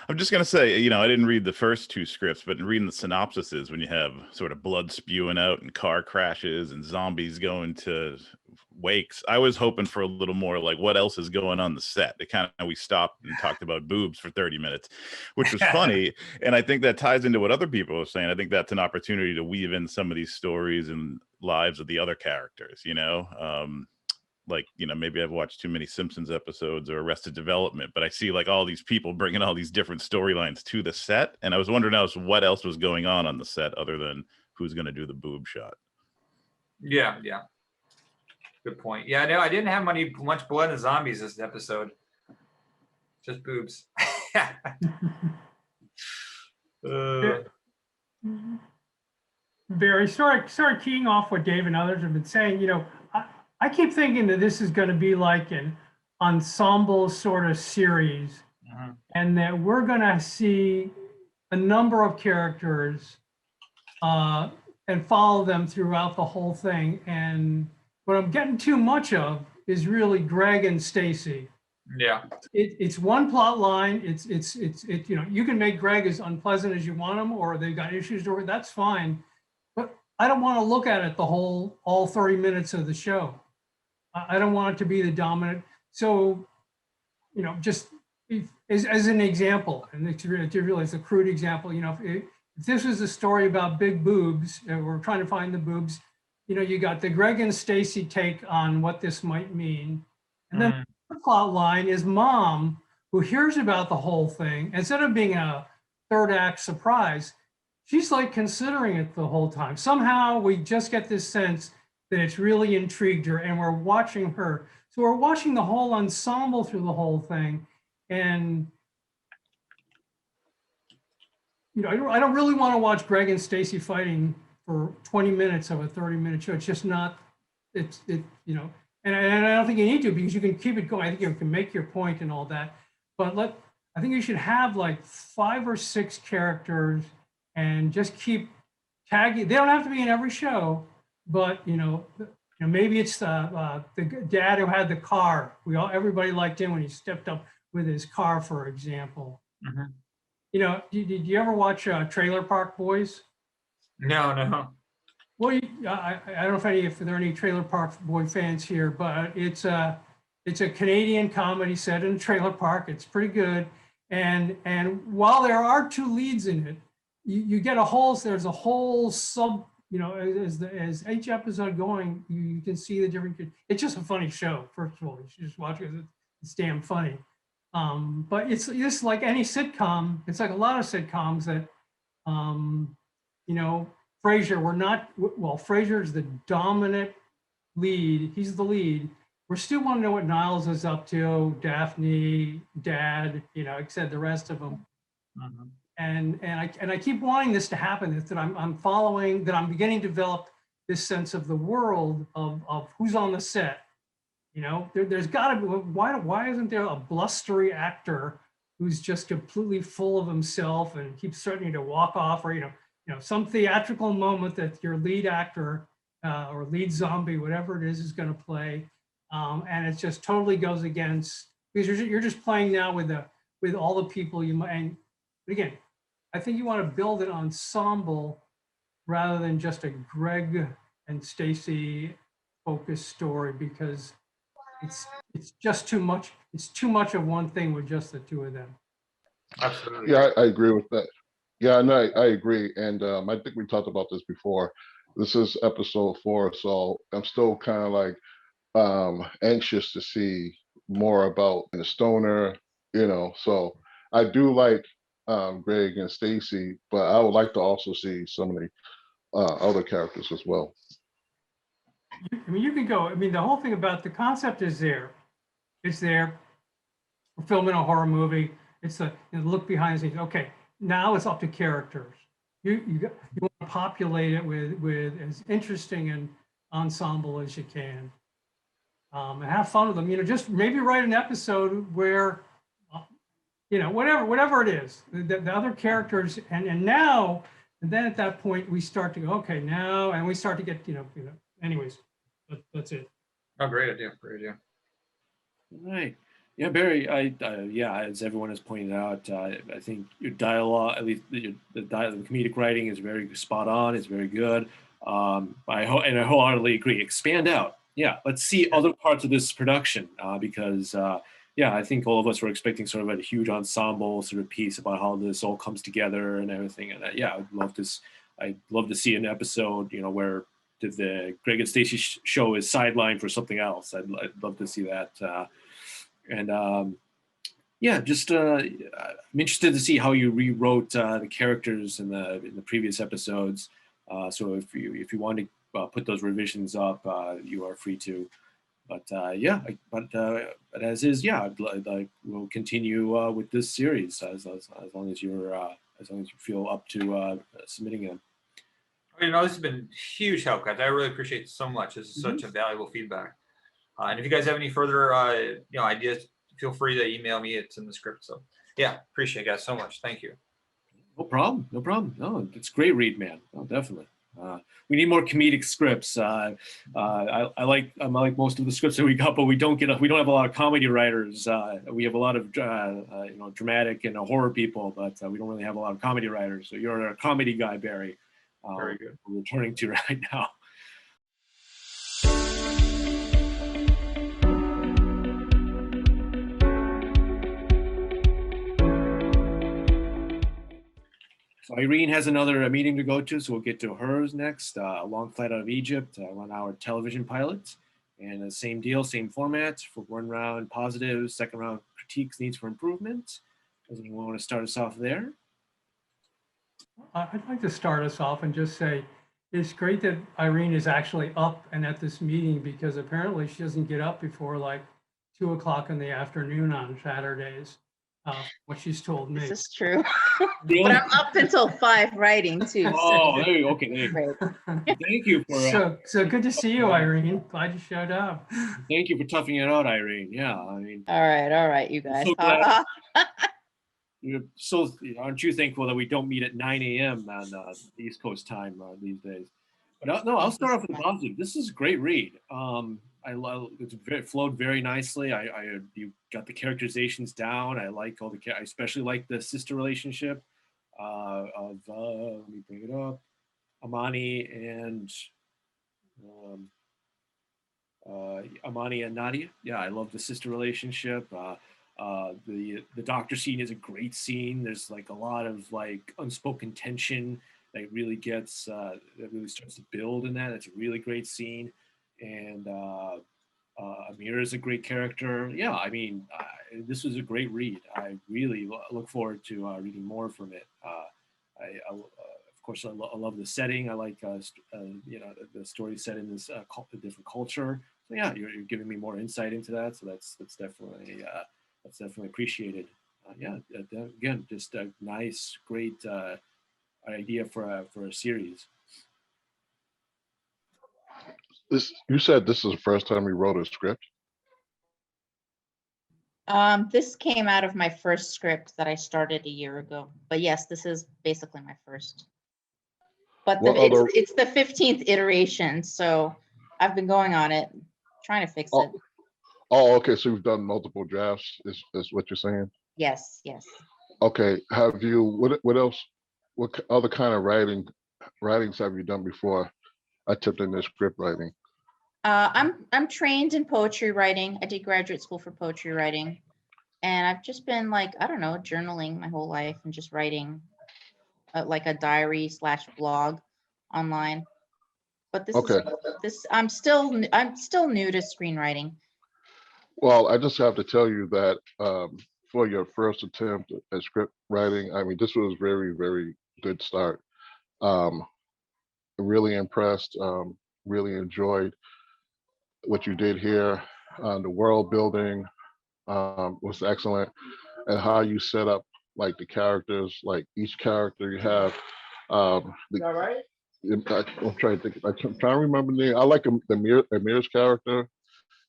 I'm just gonna say, I didn't read the first two scripts, but in reading the synopsises, when you have sort of blood spewing out and car crashes and zombies going to wakes, I was hoping for a little more like what else is going on the set. We stopped and talked about boobs for 30 minutes, which was funny. And I think that ties into what other people are saying. I think that's an opportunity to weave in some of these stories and lives of the other characters, maybe I've watched too many Simpsons episodes or Arrested Development, but I see like all these people bringing all these different storylines to the set. And I was wondering what else was going on the set other than who's going to do the boob shot. Yeah. Yeah. Good point. Yeah. No, I didn't have much blood and zombies this episode. Just boobs. Barry, start keying off what Dave and others have been saying. I keep thinking that this is going to be like an ensemble sort of series, and that we're going to see a number of characters and follow them throughout the whole thing. And what I'm getting too much of is really Greg and Stacy. Yeah. It's one plot line. You can make Greg as unpleasant as you want him, or they've got issues over. That's fine, but I don't want to look at it all 30 minutes of the show. I don't want it to be the dominant. So, just as an example, and to realize a crude example, if this was a story about big boobs, and we're trying to find the boobs, you got the Greg and Stacy take on what this might mean. And then the plot line is Mom, who hears about the whole thing. Instead of being a third act surprise, she's like considering it the whole time. Somehow we just get this sense that it's really intrigued her, and we're watching her. So we're watching the whole ensemble through the whole thing. And, I don't really want to watch Greg and Stacy fighting for 20 minutes of a 30-minute show. It's just not, and I don't think you need to, because you can keep it going. I think you can make your point and all that, but I think you should have like 5 or 6 characters and just keep tagging. They don't have to be in every show, but maybe it's the dad who had the car. Everybody liked him when he stepped up with his car, for example. Did you ever watch Trailer Park Boys? No. Well, I don't know if there are any Trailer Park Boy fans here, but it's a Canadian comedy set in a trailer park. It's pretty good, and while there are 2 leads in it, you get there's a whole sub. As each episode going, you can see the different. It's just a funny show. First of all, you should just watch it. It's damn funny. But it's just like any sitcom. It's like a lot of sitcoms that, Frasier. Frasier is the dominant lead. He's the lead. We still want to know what Niles is up to. Daphne, Dad, except the rest of them. And I keep wanting this to happen, that I'm following, that I'm beginning to develop this sense of the world of who's on the set. You know, there's got to be, why isn't there a blustery actor who's just completely full of himself and keeps starting to walk off, or, some theatrical moment that your lead actor or lead zombie, whatever it is going to play. And it just totally goes against, because you're just playing now with all the people you might, and again, I think you want to build an ensemble rather than just a Greg and Stacy focused story, because it's just too much. It's too much of one thing with just the two of them. Absolutely. Yeah, I agree with that. Yeah, no, I agree. And I think we talked about this before. This is episode 4, so I'm still kind of like anxious to see more about the stoner, So I do like Greg and Stacy, but I would like to also see some of the other characters as well. I mean, you can go. I mean, the whole thing about the concept is there. It's there. We're filming a horror movie. It's a look behind the scenes. Okay, now it's up to characters. You want to populate it with as interesting an ensemble as you can, and have fun with them. Just maybe write an episode where, whatever it is, the other characters, and then at that point we start to go, okay, now, and we start to get anyways. That's it. Oh, great idea. Great idea. All right. Yeah, Barry, as everyone has pointed out, I think your dialogue, at least the comedic writing is very spot on. It's very good. I wholeheartedly agree. Expand out. Yeah, let's see other parts of this production because, I think all of us were expecting sort of a huge ensemble sort of piece about how this all comes together and everything. And I'd love to see an episode, where the Greg and Stacy show is sidelined for something else. I'd love to see that. I'm interested to see how you rewrote the characters in the previous episodes. So if you want to put those revisions up, you are free to. But but as is, we'll continue with this series as long as you feel up to submitting them. This has been huge help, guys. I really appreciate it so much. This is such a valuable feedback. And if you guys have any further, ideas, feel free to email me. It's in the script. So, appreciate it, guys, so much. Thank you. No problem. No, it's great read, man. Oh, definitely. We need more comedic scripts. I like most of the scripts that we got, but we don't have a lot of comedy writers. We have a lot of dramatic and horror people, but we don't really have a lot of comedy writers. So you're a comedy guy, Barry. Very good. We're returning to right now. So Irene has another meeting to go to, so we'll get to hers next. A Long Flight Out of Egypt, 1 hour television pilot. And the same deal, same format for 1 round positives, 2nd round critiques, needs for improvement. Does anyone want to start us off there? I'd like to start us off and just say, it's great that Irene is actually up and at this meeting, because apparently she doesn't get up before like 2 o'clock in the afternoon on Saturdays. What she's told me. This is true. Really? But I'm up until 5 writing too. Oh, there you go. Okay, there you go. Great. Thank you for So good to see you, Irene. Glad you showed up. thank you for toughing it out, Irene. Yeah, I mean, All right, you guys. So glad. Aren't you thankful that we don't meet at 9 a.m. on East Coast time these days? But I'll start off with the positive. This is a great read. I love it. Flowed very nicely. You got the characterizations down. I like all I especially like the sister relationship of let me bring it up, Amani and Nadia. Yeah, I love the sister relationship. The doctor scene is a great scene. There's like a lot of like unspoken tension that really gets that really starts to build in that. It's a really great scene. And Amir is a great character. Yeah, I mean, this was a great read. I really look forward to reading more from it. Of course, I love the setting. I like the story set in this a different culture. So yeah, you're giving me more insight into that. So that's definitely appreciated. Again, just a nice, great idea for a series. You said this is the first time you wrote a script? This came out of my first script that I started a year ago, but yes, this is basically my first. But What other- it's the 15th iteration, so I've been going on it, trying to fix it. Oh, okay, so you've done multiple drafts, is what you're saying? Yes, yes. Okay, have you, what else, other kind of writings have you done before attempting this script writing? I'm trained in poetry writing. I did graduate school for poetry writing. And I've just been like, I don't know, journaling my whole life and just writing like a diary / blog online. But Okay. I'm still new to screenwriting. Well, I just have to tell you that for your first attempt at script writing, I mean, this was very, very good start. Really impressed, really enjoyed what you did here. The world building was excellent, and how you set up like the characters, like each character you have. I'm trying to think. I'm trying to remember the name. I like Amir's character.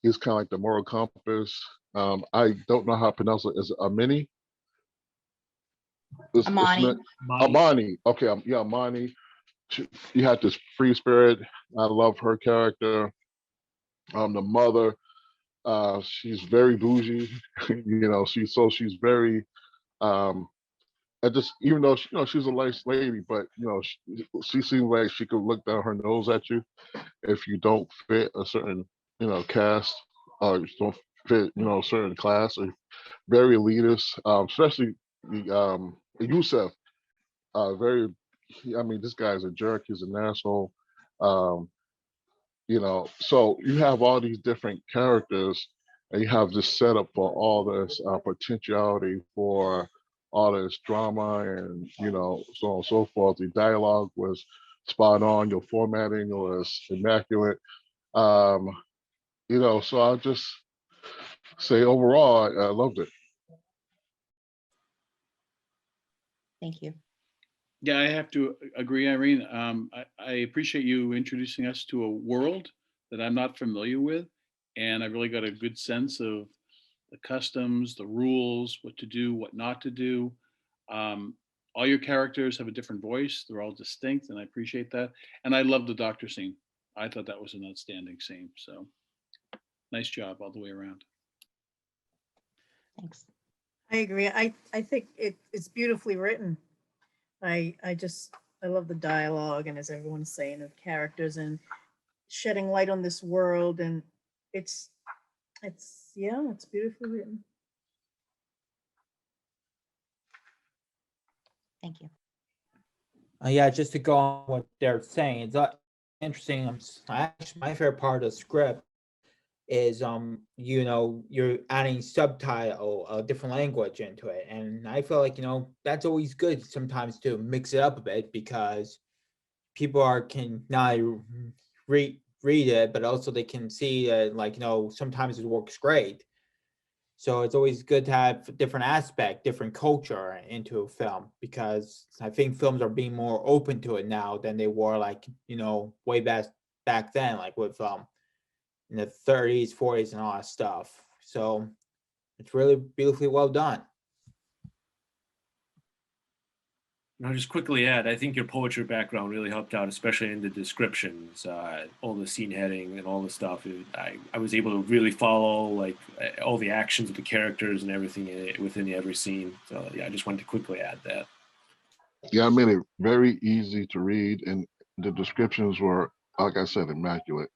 He's kind of like the moral compass. I don't know how to pronounce it. Is it Amini? Amani. Amani. Okay, yeah, Amani. You had this free spirit. I love her character. The mother, she's very bougie. You know, she's very. I just, even though she's a nice lady, but she seems like she could look down her nose at you if you don't fit a certain cast, or you don't fit a certain class, or very elitist, especially the Yusef. Very, I mean, this guy's a jerk. He's an asshole. So you have all these different characters, and you have this setup for all this potentiality for all this drama, and so on and so forth. The dialogue was spot on. Your formatting was immaculate. So I'll just say overall, I loved it. Thank you. Yeah, I have to agree, Irene. I appreciate you introducing us to a world that I'm not familiar with, and I really got a good sense of the customs, the rules, what to do, what not to do. All your characters have a different voice. They're all distinct, and I appreciate that. And I love the doctor scene. I thought that was an outstanding scene. So nice job all the way around. Thanks. I agree. I think it's beautifully written. I love the dialogue, and as everyone's saying, the characters and shedding light on this world, and it's beautifully written. Thank you. Yeah, just to go on what they're saying, it's interesting. Actually, my favorite part of the script is you're adding subtitle, a different language into it, and I feel like that's always good sometimes to mix it up a bit, because people can not read it, but also they can see that sometimes it works great. So it's always good to have different aspect, different culture into a film, because I think films are being more open to it now than they were way back then, like with in the 30s, 40s, and all that stuff. So it's really beautifully well done. I'll just quickly add, I think your poetry background really helped out, especially in the descriptions, all the scene heading and all the stuff. I was able to really follow all the actions of the characters and everything within every scene. So yeah, I just wanted to quickly add that. Yeah, I made it very easy to read, and the descriptions were, like I said, immaculate.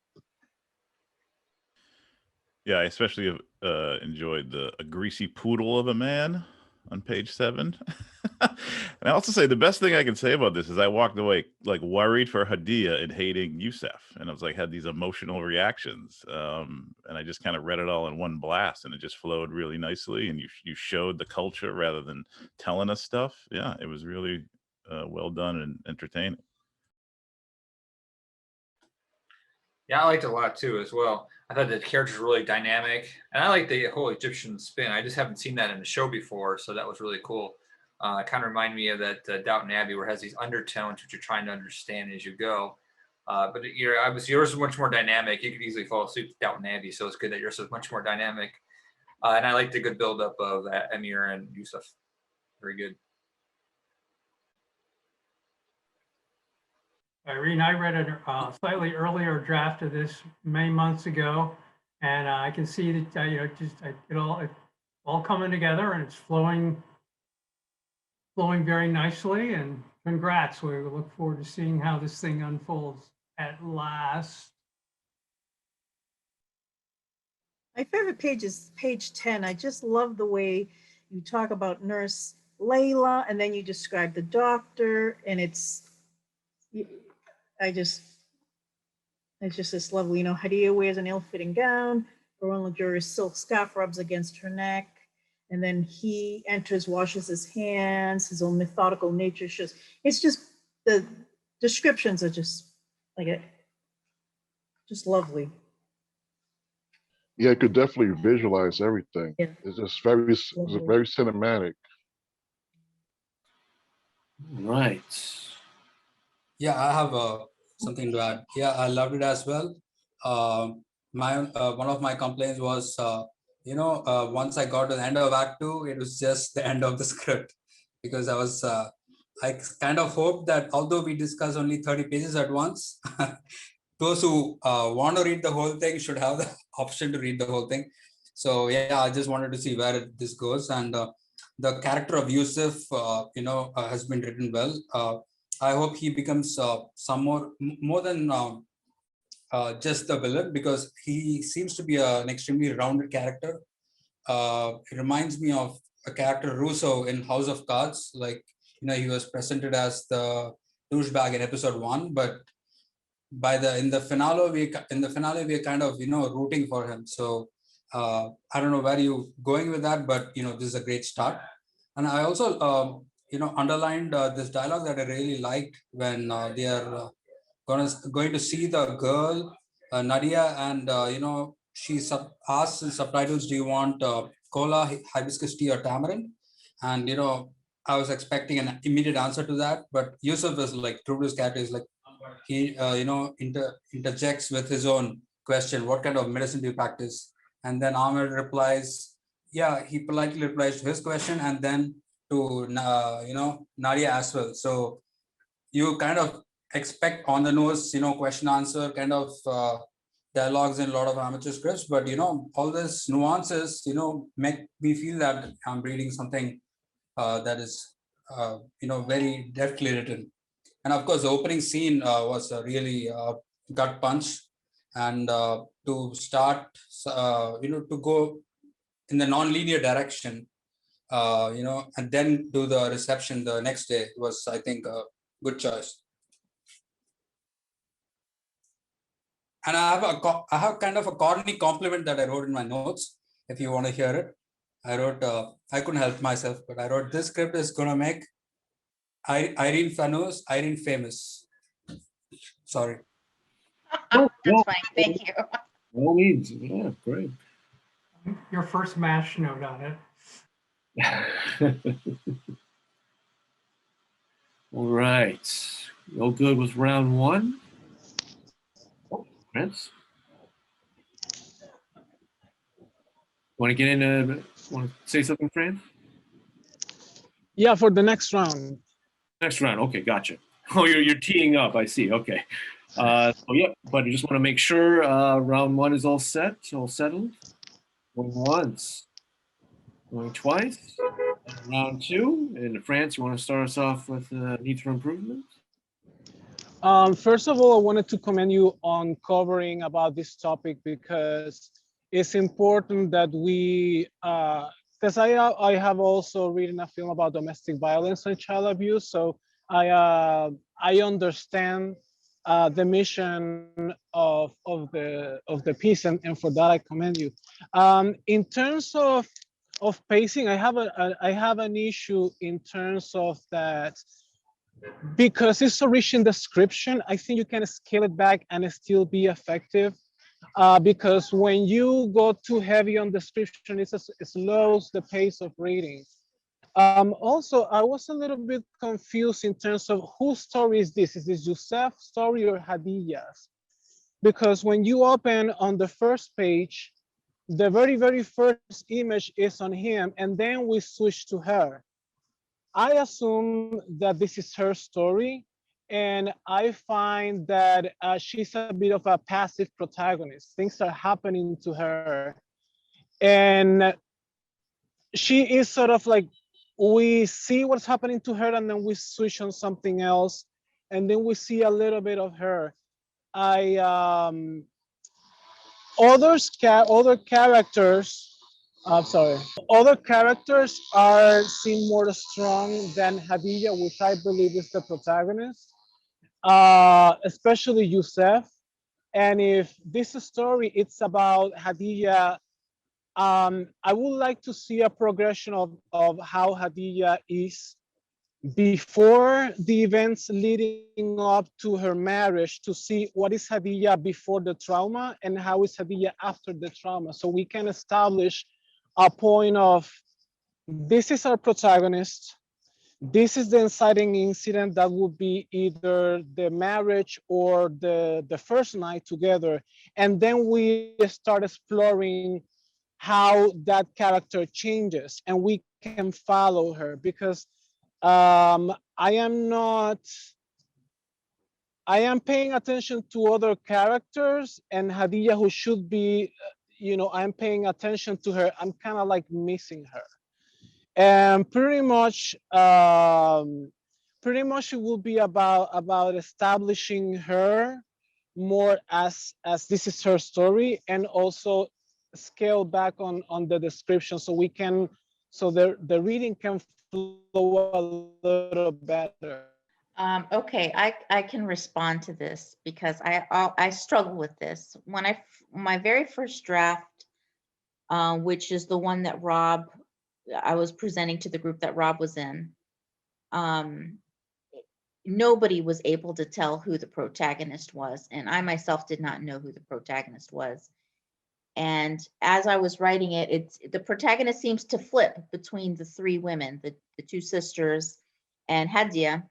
Yeah, I especially enjoyed a greasy poodle of a man on page 7. And I also say the best thing I can say about this is I walked away worried for Hadia and hating Yusef, and I was had these emotional reactions, and I just kind of read it all in one blast, and it just flowed really nicely, and you showed the culture rather than telling us stuff. Yeah, it was really well done and entertaining. Yeah, I liked it a lot too as well. I thought the characters were really dynamic, and I like the whole Egyptian spin. I just haven't seen that in the show before, so that was really cool. It kind of reminded me of that Downton Abbey, where it has these undertones which you're trying to understand as you go. But yours is much more dynamic. You could easily fall asleep to Downton Abbey, so it's good that yours is much more dynamic. And I liked the good buildup of Amir and Yusuf. Very good. Irene, I read a slightly earlier draft of this many months ago, and I can see that it all coming together, and it's flowing very nicely. And congrats! We look forward to seeing how this thing unfolds at last. My favorite page is page 10. I just love the way you talk about Nurse Layla, and then you describe the doctor, and it's just this lovely, Hadia wears an ill-fitting gown, her own luxurious silk scarf rubs against her neck, and then he enters, washes his hands, his own methodical nature shows. It's just, the descriptions are just just lovely. Yeah, I could definitely visualize everything. Yeah. It's just very cinematic. Right. Yeah, I have something to add. Yeah, I loved it as well. One of my complaints was, once I got to the end of Act 2, it was just the end of the script, because I kind of hoped that although we discuss only 30 pages at once, those who want to read the whole thing should have the option to read the whole thing. So yeah, I just wanted to see where this goes. And the character of Yusuf, has been written well. I hope he becomes some more than just the villain, because he seems to be an extremely rounded character. It reminds me of a character Russo in House of Cards. Like, he was presented as the douchebag in episode 1, but in the finale we're kind of rooting for him. So I don't know where you're going with that, but this is a great start. And I also underlined this dialogue that I really liked when they are going to see the girl Nadia, and she asks in subtitles, do you want cola, hibiscus tea, or tamarind? And I was expecting an immediate answer to that, but Yusuf is like, true to his character, is like, he interjects with his own question, what kind of medicine do you practice? And then Ahmed replies, yeah, he politely replies to his question, and then to Nadia as well. So you kind of expect on the nose, question answer kind of dialogues in a lot of amateur scripts, but all these nuances make me feel that I'm reading something that is very deftly written. And of course, the opening scene was a really gut punch, and to start, to go in the non-linear direction, and then do the reception the next day was, I think, a good choice. And I have kind of a corny compliment that I wrote in my notes, if you want to hear it. I wrote, I couldn't help myself, but I wrote, this script is going to make Irene famous. Sorry. That's fine. Thank you. No needs. Yeah, great. Your first MASH note on it. All right. All good with round 1. Prince? Want to say something, Fran? Yeah, for the next round. Next round. Okay, gotcha. Oh, you're teeing up. I see. Okay. But I just want to make sure round 1 is all set, all settled. Going once, going twice. Round 2. And France, you want to start us off with needs for improvement? First of all, I wanted to commend you on covering about this topic, because it's important that we, because I have also written a film about domestic violence and child abuse, so I understand the mission of the piece, and for that I commend you. In terms of pacing, I have an issue in terms of that, because it's so rich in description. I think you can scale it back and still be effective. Because when you go too heavy on description, it slows the pace of reading. Also, I was a little bit confused in terms of whose story is this? Is this Yusuf's story or Hadiya's? Because when you open on the first page, the very, very first image is on him, and then we switch to her. I assume that this is her story, and I find that she's a bit of a passive protagonist. Things are happening to her, and she is sort of like, we see what's happening to her, and then we switch on something else, and then we see a little bit of her. Other characters, I'm sorry, other characters are seem more strong than Hadija, which I believe is the protagonist, especially Yusef. And if this story it's about Hadija, I would like to see a progression of how Hadija is before the events leading up to her marriage, to see what is Hadija before the trauma and how is Hadija after the trauma. So we can establish a point of, this is our protagonist, this is the inciting incident that would be either the marriage or the first night together. And then we start exploring how that character changes and we can follow her, because I am paying attention to other characters, and Hadija, who should be, I'm paying attention to her. I'm kind of like missing her. And pretty much it will be about establishing her more as this is her story, and also scale back on the description so the reading can flow a little better. Okay, I can respond to this because I struggle with this. When my very first draft, which is the one that I was presenting to the group that Rob was in, nobody was able to tell who the protagonist was, and I myself did not know who the protagonist was. And as I was writing it, the protagonist seems to flip between the three women, the two sisters and Hadija,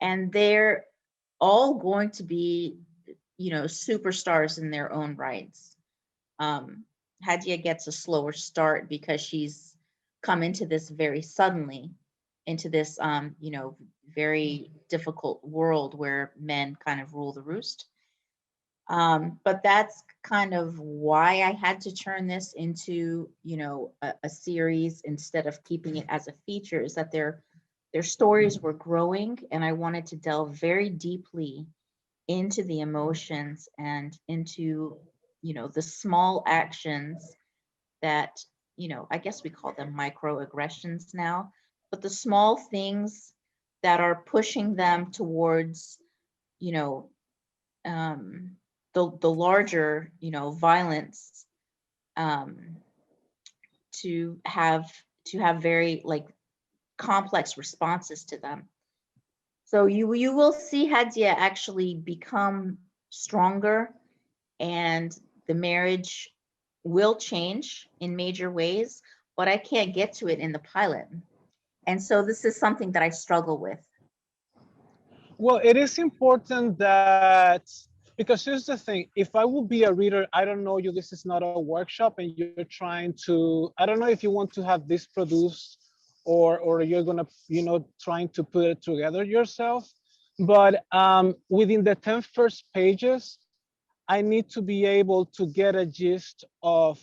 and they're all going to be, superstars in their own rights. Hadija gets a slower start because she's come into this very suddenly, into this, very difficult world where men kind of rule the roost. But that's kind of why I had to turn this into, a series instead of keeping it as a feature, is that their stories were growing, and I wanted to delve very deeply into the emotions and into, the small actions that, I guess we call them microaggressions now, but the small things that are pushing them towards, the larger, violence, to have very like complex responses to them. So you will see Hadija actually become stronger, and the marriage will change in major ways, but I can't get to it in the pilot. And so this is something that I struggle with. Well, it is important that, because here's the thing, if I will be a reader, I don't know you, this is not a workshop, and you're trying to, I don't know if you want to have this produced or you're gonna, trying to put it together yourself. But within the 10 first pages, I need to be able to get a gist of,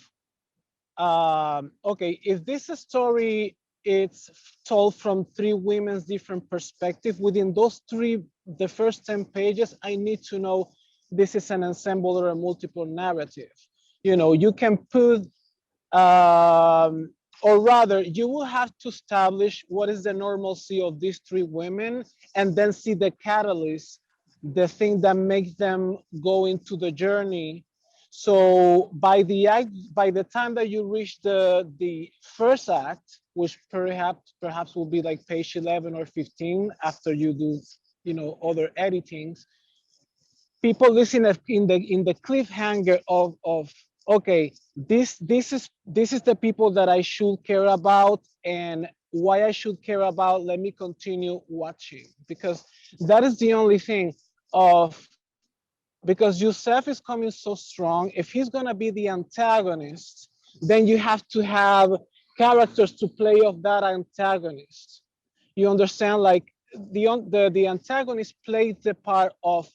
okay, if this story, it's told from three women's different perspectives, within those the first 10 pages, I need to know this is an ensemble or a multiple narrative. You can put, or rather, you will have to establish what is the normalcy of these three women, and then see the catalyst, the thing that makes them go into the journey. So by the time that you reach the first act, which perhaps will be like page 11 or 15 after you do, other editings, people listen in the cliffhanger of okay, this is the people that I should care about, and why I should care about, let me continue watching, because that is the only thing because Yusef is coming so strong. If he's gonna be the antagonist, then you have to have characters to play off that antagonist. You understand? Like the antagonist plays the part of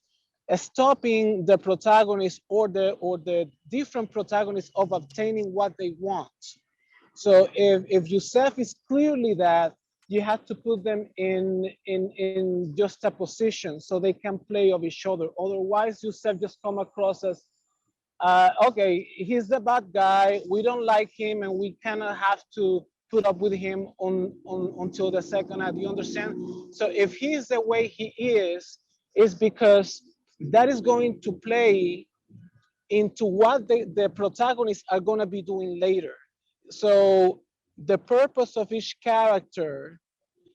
stopping the protagonist or the different protagonists of obtaining what they want. So if Yusef is clearly that, you have to put them in just a position so they can play off each other. Otherwise, Yusef just come across as, okay, he's the bad guy, we don't like him, and we kind of have to put up with him until the second act. You understand? So if he is the way he is because that is going to play into what the protagonists are going to be doing later. So the purpose of each character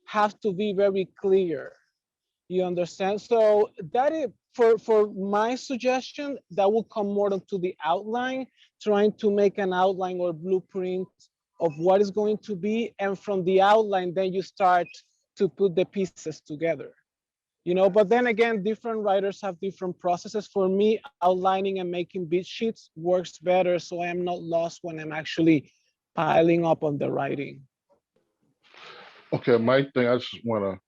have to be very clear. You understand? So that is, for my suggestion, that will come more to the outline, trying to make an outline or blueprint of what is going to be. And from the outline, then you start to put the pieces together. You know, but then again, different writers have different processes. For me, outlining and making beat sheets works better, so I am not lost when I'm actually piling up on the writing. Okay, my thing, I just want to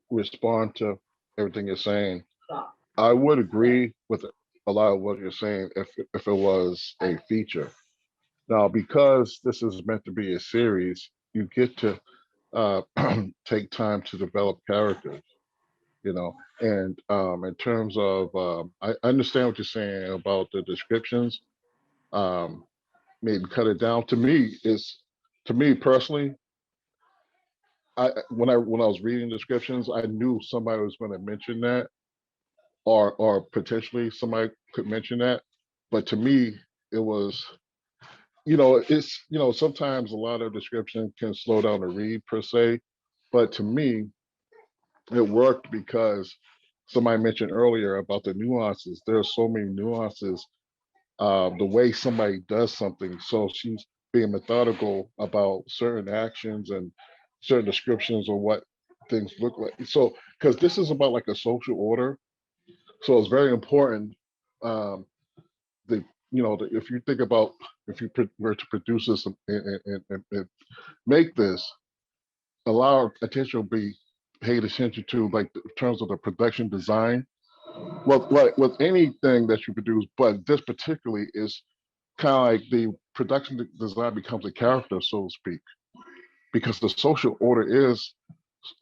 respond to everything you're saying. I would agree with a lot of what you're saying if it was a feature. Now, because this is meant to be a series, you get to take time to develop characters, you know. And in terms of, I understand what you're saying about the descriptions. Maybe cut it down. To me personally, when I was reading descriptions, I knew somebody was going to mention that, or potentially somebody could mention that. But to me, it was, you know, it's, you know, sometimes a lot of description can slow down to read per se, but to me, it worked because somebody mentioned earlier about the nuances. There are so many nuances, the way somebody does something. So she's being methodical about certain actions and certain descriptions of what things look like. So, because this is about like a social order, so it's very important. If you think about, if you were to produce this and make this, a lot of attention will be paid attention to, like in terms of the production design. Well, like with anything that you produce, but this particularly is kind of like the production design becomes a character, so to speak, because the social order is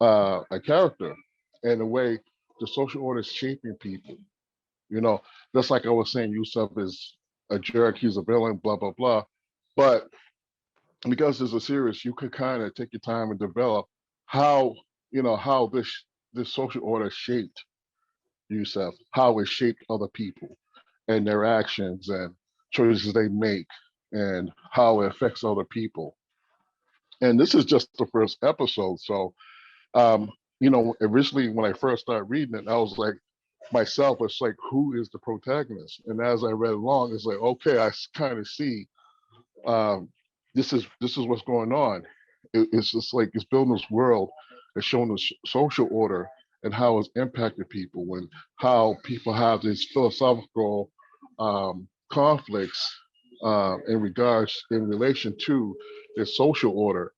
a character, and the way the social order is shaping people. You know, just like I was saying, Yusef is a jerk, he's a villain, blah, blah, blah. But because it's a series, you could kind of take your time and develop how, you know, how this social order shaped Yusef, how it shaped other people and their actions and choices they make and how it affects other people. And this is just the first episode. So, you know, originally when I first started reading it, I was like, myself, it's like, who is the protagonist? And as I read along, it's like, okay, I kind of see this is what's going on. It's just like it's building this world, it's showing the social order and how it's impacted people, and how people have these philosophical conflicts in relation to their social order.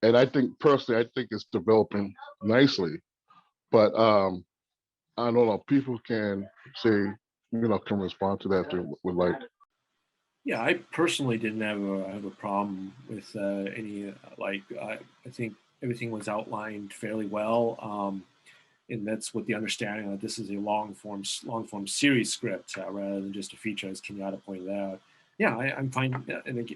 And I think personally, I think it's developing nicely. But I don't know, people can say, you know, can respond to that if they would like. Yeah, I personally didn't have a problem with any I think everything was outlined fairly well, and that's what the understanding that this is a long form series script rather than just a feature, as Kenyatta pointed out. Yeah, I'm fine, and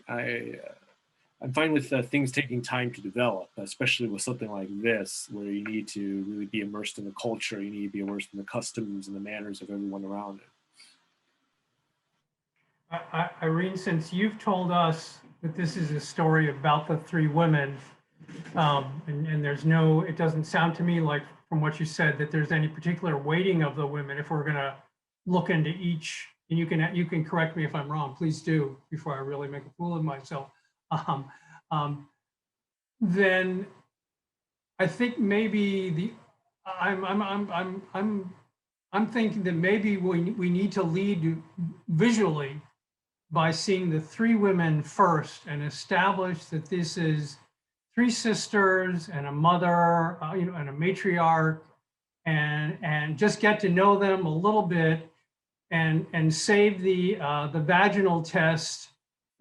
I'm fine with things taking time to develop, especially with something like this, where you need to really be immersed in the culture, you need to be immersed in the customs and the manners of everyone around it. Irene, since you've told us that this is a story about the three women, and there's no, it doesn't sound to me like from what you said that there's any particular weighting of the women. If we're gonna look into each, and you can correct me if I'm wrong, please do, before I really make a fool of myself. Then I think maybe I'm thinking that maybe we need to lead visually by seeing the three women first and establish that this is three sisters and a mother, and a matriarch, and just get to know them a little bit, and save the vaginal test.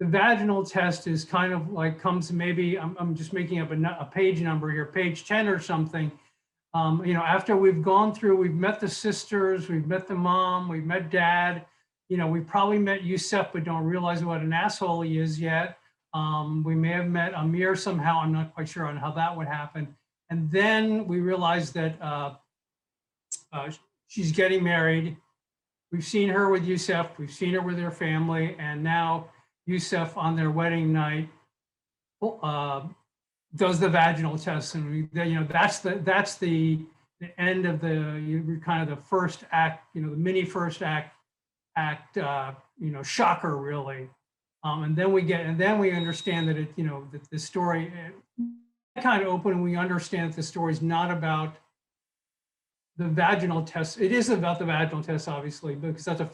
The vaginal test is kind of like comes maybe, I'm just making up a page number here, page 10 or something. After we've gone through, we've met the sisters, we've met the mom, we've met dad. We probably met Yusef, but don't realize what an asshole he is yet. We may have met Amir somehow. I'm not quite sure on how that would happen. And then we realize that she's getting married. We've seen her with Yusef. We've seen her with her family. And now Yusef on their wedding night does the vaginal test. And that's the end of the kind of the first act, the mini first act, shocker really. And then we understand that that the story kind of open, and we understand that the story is not about the vaginal test. It is about the vaginal test, obviously, because that's a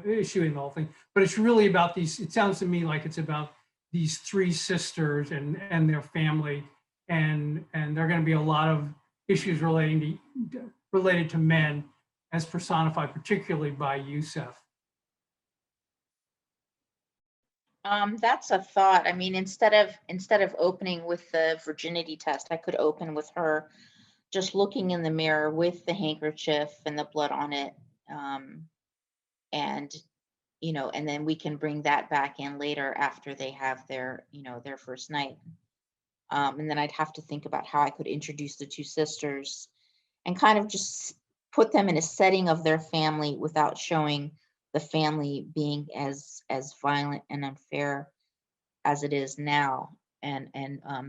issue in the whole thing. But it's really about these. It sounds to me like it's about these three sisters and their family, and there are going to be a lot of issues related to men, as personified particularly by Yusef. That's a thought. I mean, instead of opening with the virginity test, I could open with her just looking in the mirror with the handkerchief and the blood on it. And then we can bring that back in later after they have their first night. And then I'd have to think about how I could introduce the two sisters and kind of just put them in a setting of their family without showing the family being as violent and unfair as it is now, and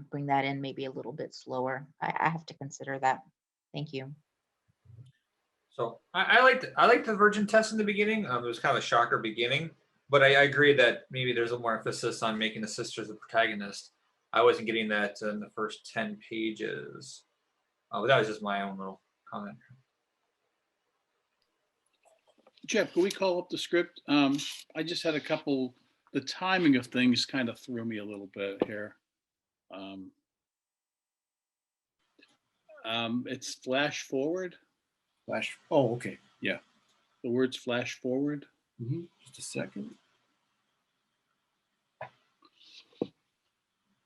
bring that in maybe a little bit slower. I have to consider that. Thank you. So I liked the virgin test in the beginning. It was kind of a shocker beginning, but I agree that maybe there's a more emphasis on making the sisters the protagonist. I wasn't getting that in the first 10 pages. But that was just my own little comment. Jeff, can we call up the script? I just had the timing of things kind of threw me a little bit here. It's flash forward. Flash. Oh, okay. Yeah. The words flash forward. Just a second.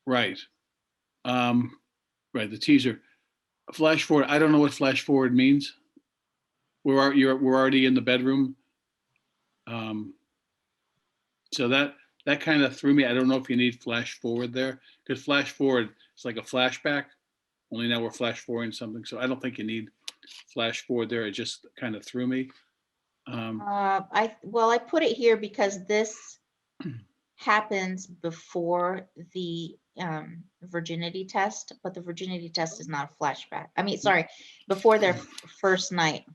Right. Right. The teaser. Flash forward. I don't know what flash forward means. We're already in the bedroom. So that kind of threw me. I don't know if you need flash forward there, because flash forward is like a flashback, only now we're flash forwarding something. So I don't think you need flash forward there. It just kind of threw me. I put it here because this happens before the virginity test, but the virginity test is not a flashback. I mean, sorry, before their first night.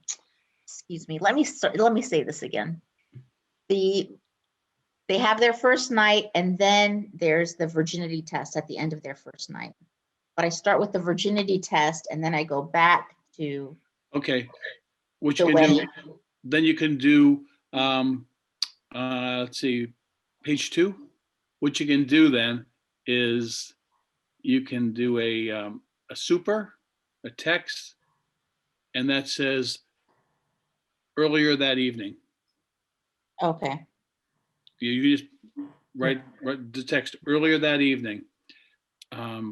Excuse me. Let me say this again. They have their first night, and then there's the virginity test at the end of their first night. But I start with the virginity test, and then I go back to Okay. Which the you can wedding. do, then you can do, let's see, page 2. What you can do then is you can do a text, and that says earlier that evening. Okay. You just write the text earlier that evening. Okay.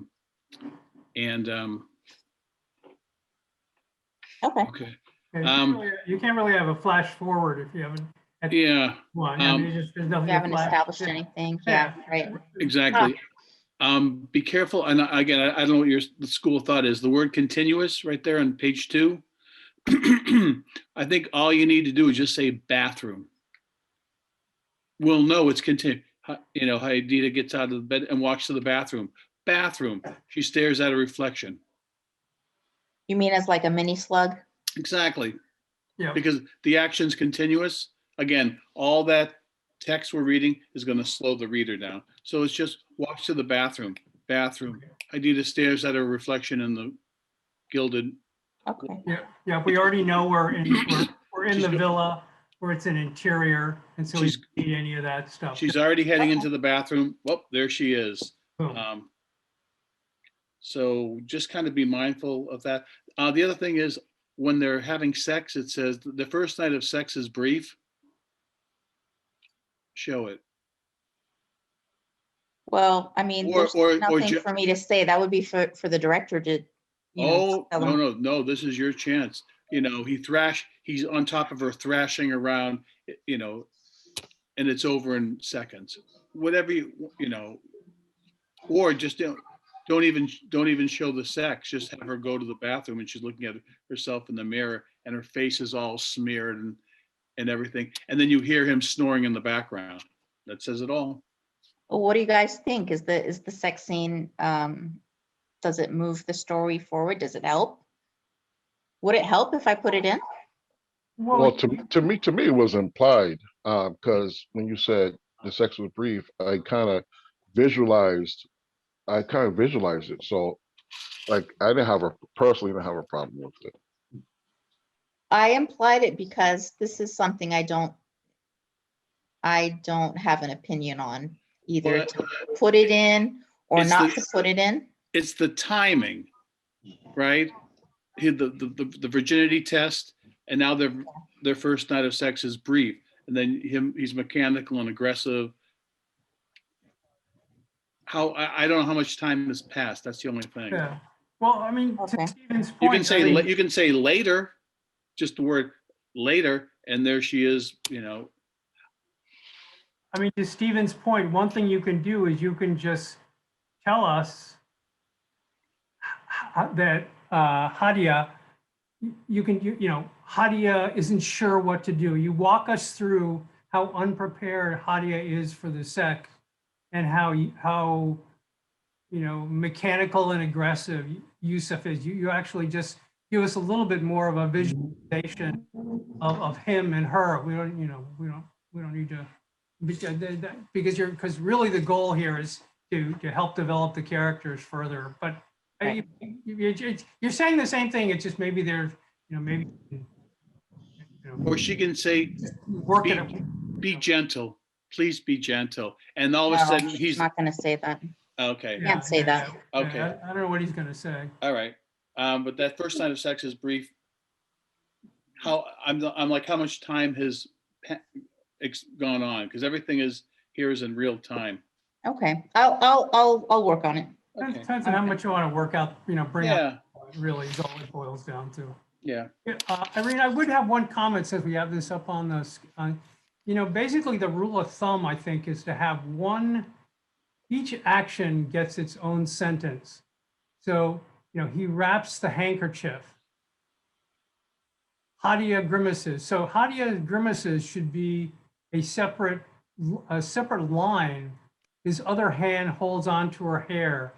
Okay. You can't really have a flash forward if you haven't. Yeah. One. I mean, there's nothing. You to haven't flash. established anything. Yeah, right. Exactly. Be careful. And again, I don't know what the school of thought is. The word continuous right there on page 2. I think all you need to do is just say bathroom. We'll know it's continuous. Haidita gets out of the bed and walks to the bathroom. Bathroom. She stares at a reflection. You mean as like a mini slug? Exactly. Yeah. Because the action's continuous. Again, all that text we're reading is going to slow the reader down. So it's just walks to the bathroom. Bathroom. Haidita stares at her reflection in the gilded. Okay. Yeah. We already know we're in the villa. or it's an interior, and so we She's- don't need any of that stuff. She's already heading into the bathroom. Whoop, there she is. Boom. So just kind of be mindful of that. The other thing is when they're having sex, it says the first night of sex is brief. Show it. Well, I mean, Or- there's or nothing ju- for me to say. That would be for the director to, you know, Oh, tell no, him. no, this is your chance. You know, he's on top of her thrashing around, you know, and it's over in seconds. Whatever you know, or just don't even show the sex. Just have her go to the bathroom and she's looking at herself in the mirror and her face is all smeared and everything. And then you hear him snoring in the background. That says it all. Well, what do you guys think? Is the sex scene, does it move the story forward? Does it help? Would it help if I put it in? Well, to me, it was implied, because when you said the sex was brief, I kind of visualized it. So like, I personally didn't have a problem with it. I implied it because this is something I don't have an opinion on, either Well, to put it in or it's not the- to put it in. It's the timing, right? The virginity test, and now their first night of sex is brief, and then he's mechanical and aggressive. I don't know how much time has passed. That's the only thing. Yeah. Well, I mean, Okay. to Stephen's You point. can say I think- you can say later, just the word later, and there she is. You know, I mean, to Stephen's point, one thing you can do is you can just tell us that Hadia, Hadia isn't sure what to do. You walk us through how unprepared Hadia is for the sex and how mechanical and aggressive Yusuf is. You actually just give us a little bit more of a visualization of him and her. We don't need to, because really the goal here is to help develop the characters further. But Right. you're saying the same thing. It's just maybe they're, maybe or she can say, work it. "Be gentle, please be gentle," and all of a No, sudden he's he's not going to say that. okay. Can't say that. Okay. I don't know what he's gonna say. All right. But that first night of sex is brief. I'm like, how much time has gone on? Because everything is in real time. Okay, I'll work on it. Okay. Depends on how much you want to work out, bring Yeah, up, really is all it boils down to. yeah. Irene, I would have one comment since we have this up on the, basically the rule of thumb, I think, is to have each action gets its own sentence. So, he wraps the handkerchief. Hadia grimaces. So Hadia grimaces should be a separate line. His other hand holds onto her hair.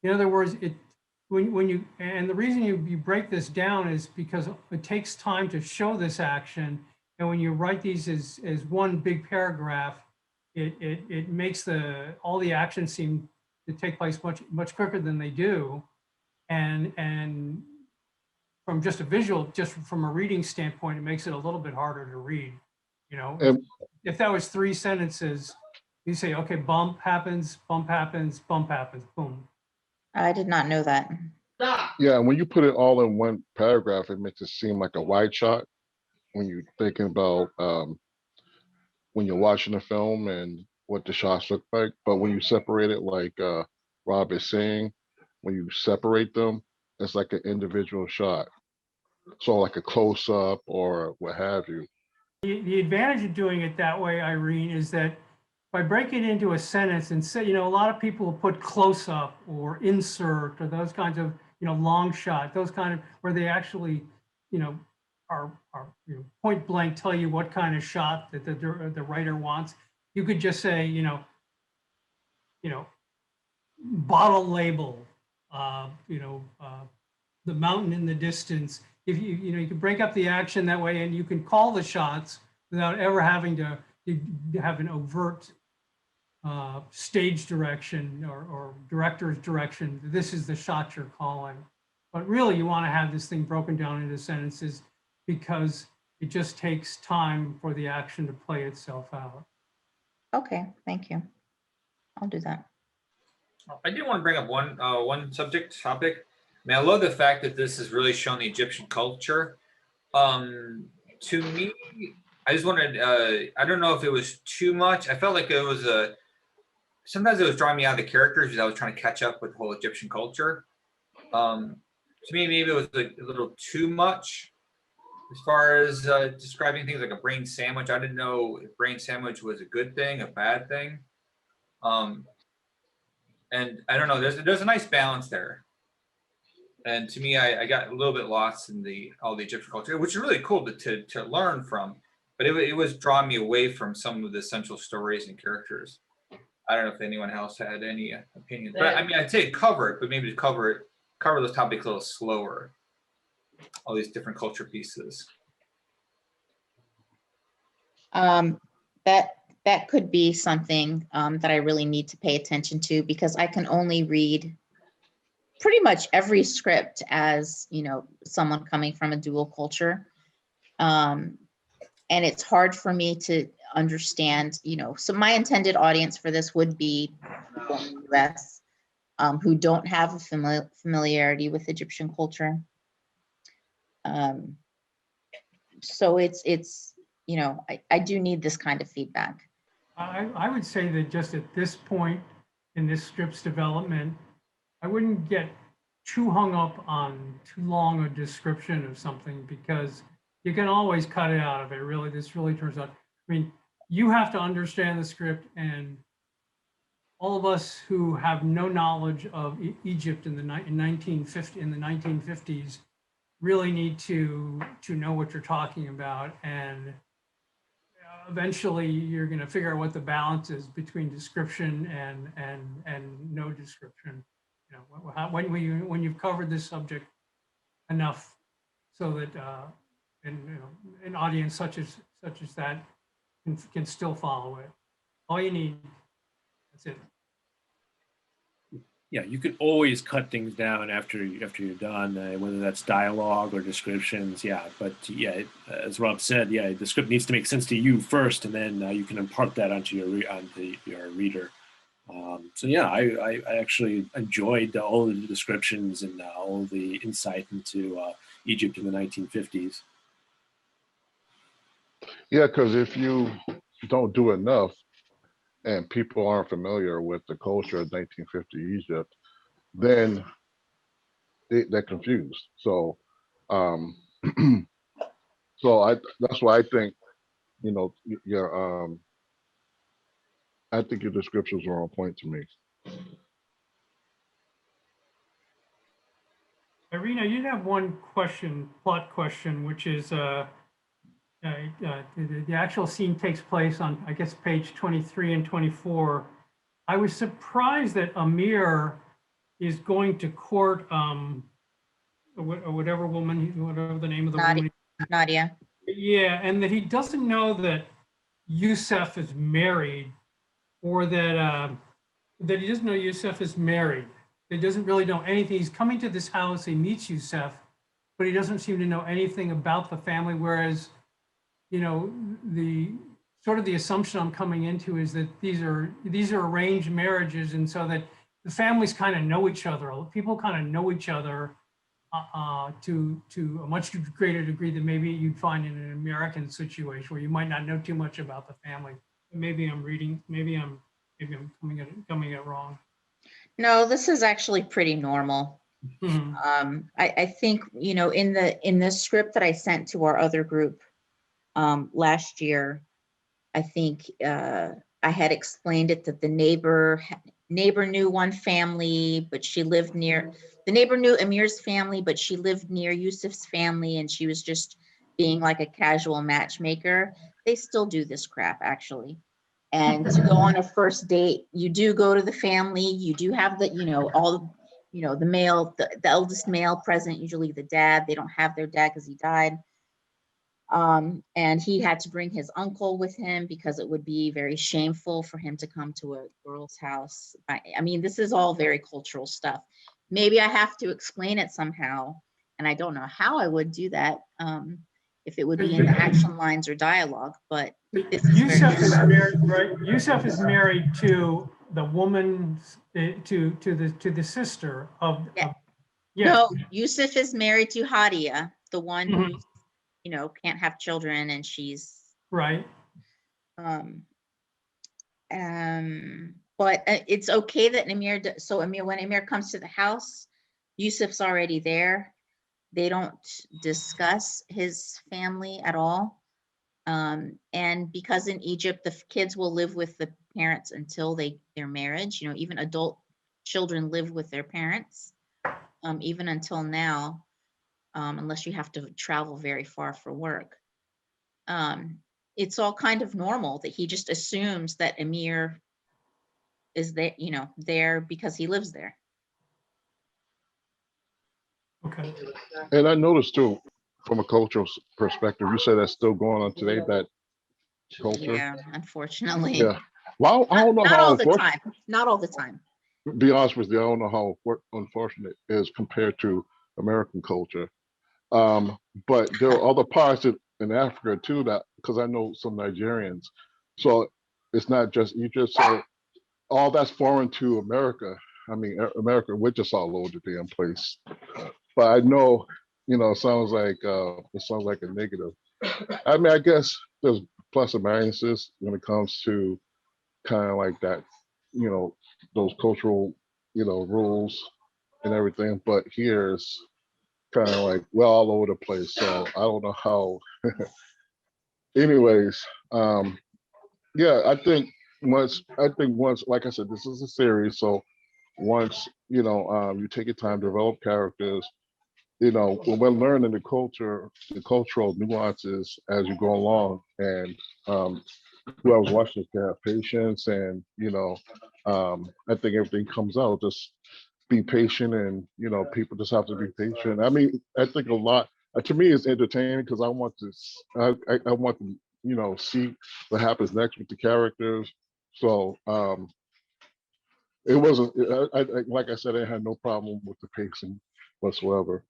In other words, and the reason you break this down is because it takes time to show this action. And when you write these as one big paragraph, it makes all the actions seem to take place much quicker than they do. And from just from a reading standpoint, it makes it a little bit harder to read. If that was 3 sentences, you say, okay, bump happens, bump happens, bump happens, boom. I did not know that. Yeah, and when you put it all in one paragraph, it makes it seem like a wide shot when you're thinking about when you're watching a film and what the shots look like. But when you separate it, like Rob is saying, when you separate them, it's like an individual shot. So like a close up or what have you. The advantage of doing it that way, Irene, is that by breaking it into a sentence and say, a lot of people will put close up or insert or those kinds of, long shot, those kind of, where they actually, are point blank tell you what kind of shot that the writer wants. You could just say, bottle label, the mountain in the distance. If you can break up the action that way, and you can call the shots without ever having to have an overt stage direction or director's direction. This is the shot you're calling. But really, you want to have this thing broken down into sentences because It just takes time for the action to play itself out. Okay, thank you. I'll do that. I did want to bring up one topic. I mean, I love the fact that this is really showing the Egyptian culture. To me, I just wanted, I don't know if it was too much. I felt like it was sometimes it was drawing me out of the characters because I was trying to catch up with the whole Egyptian culture. To me, maybe it was a little too much as far as describing things like a brain sandwich. I didn't know if brain sandwich was a good thing, a bad thing. And I don't know, there's a nice balance there. And to me, I got a little bit lost in all the Egyptian culture, which is really cool to learn from. But it was drawing me away from some of the essential stories and characters. I don't know if anyone else had any opinions. But I mean, I'd say cover it, but maybe to cover those topics a little slower. All these different culture pieces. That could be something that I really need to pay attention to, because I can only read pretty much every script as, you know, someone coming from a dual culture. And it's hard for me to understand, you know, so my intended audience for this would be people in the US who don't have a familiarity with Egyptian culture. So it's, you know, I do need this kind of feedback. I would say that just at this point in this script's development, I wouldn't get too hung up on too long a description of something, because you can always cut it out of it. Really, this really turns out, I mean, you have to understand the script, and all of us who have no knowledge of Egypt in the 1950s really need to know what you're talking about. And eventually you're going to figure out what the balance is between description and no description. You know, when you've covered this subject enough so that an audience such as that can still follow it. All you need, that's it. Yeah, you can always cut things down after you're done, whether that's dialogue or descriptions. Yeah, but yeah, as Rob said, yeah, the script needs to make sense to you first, and then you can impart that onto your reader. So yeah, I actually enjoyed all of the descriptions and all the insight into Egypt in the 1950s. Yeah, because if you don't do enough and people aren't familiar with the culture of 1950 Egypt, then they're confused. So, that's why I think, you know, I think your descriptions are on point to me. Irina, you have one plot question, which is the actual scene takes place on, I guess, page 23 and 24. I was surprised that Amir is going to court whatever the name of the woman. Nadia. Yeah, and that he doesn't know that Yusuf is married, or that he doesn't know Yusuf is married. He doesn't really know anything. He's coming to this house, he meets Yusuf, but he doesn't seem to know anything about the family. Whereas, you know, the assumption I'm coming into is that these are arranged marriages, and so that the families kind of know each other. People kind of know each other to a much greater degree than maybe you'd find in an American situation, where you might not know too much about the family. Maybe I'm coming it wrong. No, this is actually pretty normal. Mhm. I think, you know, in the script that I sent to our other group last year, I think I had explained it that the neighbor knew one family, but she lived near, the neighbor knew Amir's family, but she lived near Yusuf's family, and she was just being like a casual matchmaker. They still do this crap, actually. And to go on a first date, you do go to the family, you do have the, you know, all, you know, the male, the eldest male present, usually the dad. They don't have their dad because he died. And he had to bring his uncle with him because it would be very shameful for him to come to a girl's house. I mean, this is all very cultural stuff. Maybe I have to explain it somehow, and I don't know how I would do that. if it would be in the action lines or dialogue, but this is very Yusuf is different. married, right? Yusuf is married to the woman, to the sister of, Yeah. yeah, No, Yusuf is married to Hadia, the one Mhm. who, you know, can't have children, and she's, right. but it's okay that so Amir, when Amir comes to the house, Yusuf's already there. They don't discuss his family at all. And because in Egypt, the kids will live with the parents until their marriage, you know, even adult children live with their parents, even until now, unless you have to travel very far for work. It's all kind of normal that he just assumes that Amir is there, you know, there because he lives there. Okay. And I noticed too, from a cultural perspective, you said that's still going on today, that culture. Yeah, unfortunately. Yeah. Well, I don't know Not how all the unfortunate, time. Not all the time. to be honest with you, I don't know how unfortunate it is compared to American culture. But there are other parts in Africa too, that, because I know some Nigerians, so it's not just Egypt. So all that's foreign to America. I mean, America, we're just all over the damn place. But I know, you know, it sounds like a negative. I mean, I guess there's plus and minuses when it comes to kind of like that, you know, those cultural, you know, rules and everything. But here's kind of like, well, all over the place. So I don't know how. Anyways, yeah, I think once, like I said, this is a series. So once, you know, you take your time to develop characters, you know, when we're learning the cultural nuances as you go along, and whoever's watching can have patience, and, you know, I think everything comes out. Just be patient, and, you know, people just have to be patient. I mean, I think a lot, to me, it's entertaining because I want to, I want to, you know, see what happens next with the characters. So it wasn't, like I said, I had no problem with the pacing whatsoever.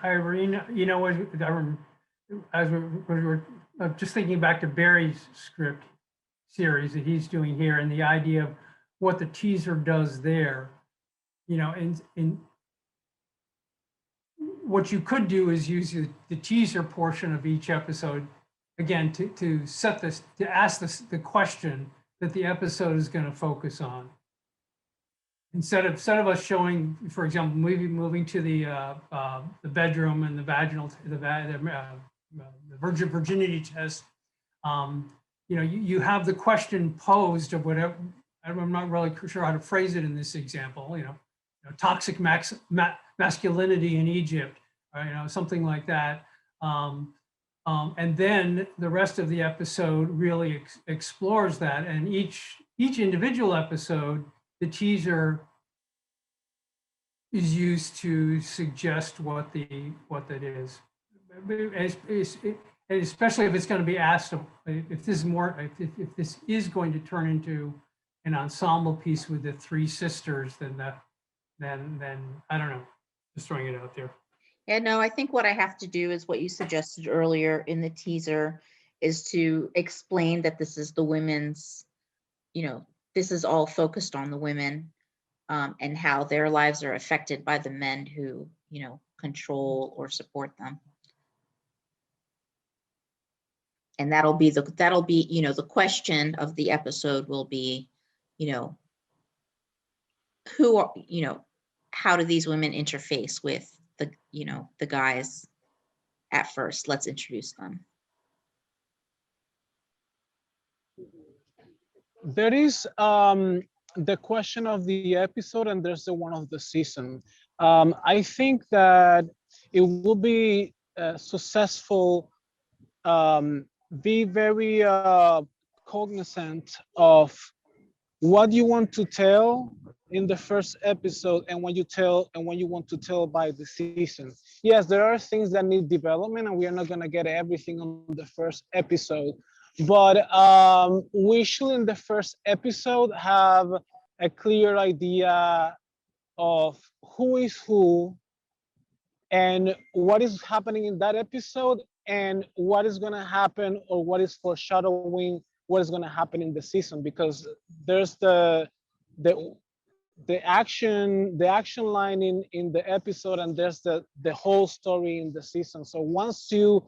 Irene, you know, as we're just thinking back to Barry's script series that he's doing here, and the idea of what the teaser does there, you know, in what you could do is use the teaser portion of each episode again to set this, to ask the question that the episode is going to focus on. Instead of us showing, for example, moving to the bedroom and the vaginal, the virginity test, you know, you have the question posed of whatever. I'm not really sure how to phrase it in this example. You know toxic masculinity in Egypt, or, you know, something like that. And then the rest of the episode really explores that, and each individual episode, the teaser is used to suggest what that is. Especially if it's going to be asked, if this is more, if this is going to turn into an ensemble piece with the three sisters, then I don't know, just throwing it out there. Yeah, no, I think what I have to do is what you suggested earlier in the teaser, is to explain that this is the women's, you know, this is all focused on the women, and how their lives are affected by the men who, you know, control or support them. And that'll be, you know, the question of the episode will be, you know, who are, you know, how do these women interface with the, you know, the guys at first? Let's introduce them. There is the question of the episode, and there's the one of the season. I think that it will be successful. Be very cognizant of what you want to tell in the first episode, and when you want to tell by the season. Yes, there are things that need development, and we are not going to get everything on the first episode. But we should, in the first episode, have a clear idea of who is who, and what is happening in that episode, and what is going to happen, or what is foreshadowing what is going to happen in the season, because there's the action line in the episode, and there's the whole story in the season. So once you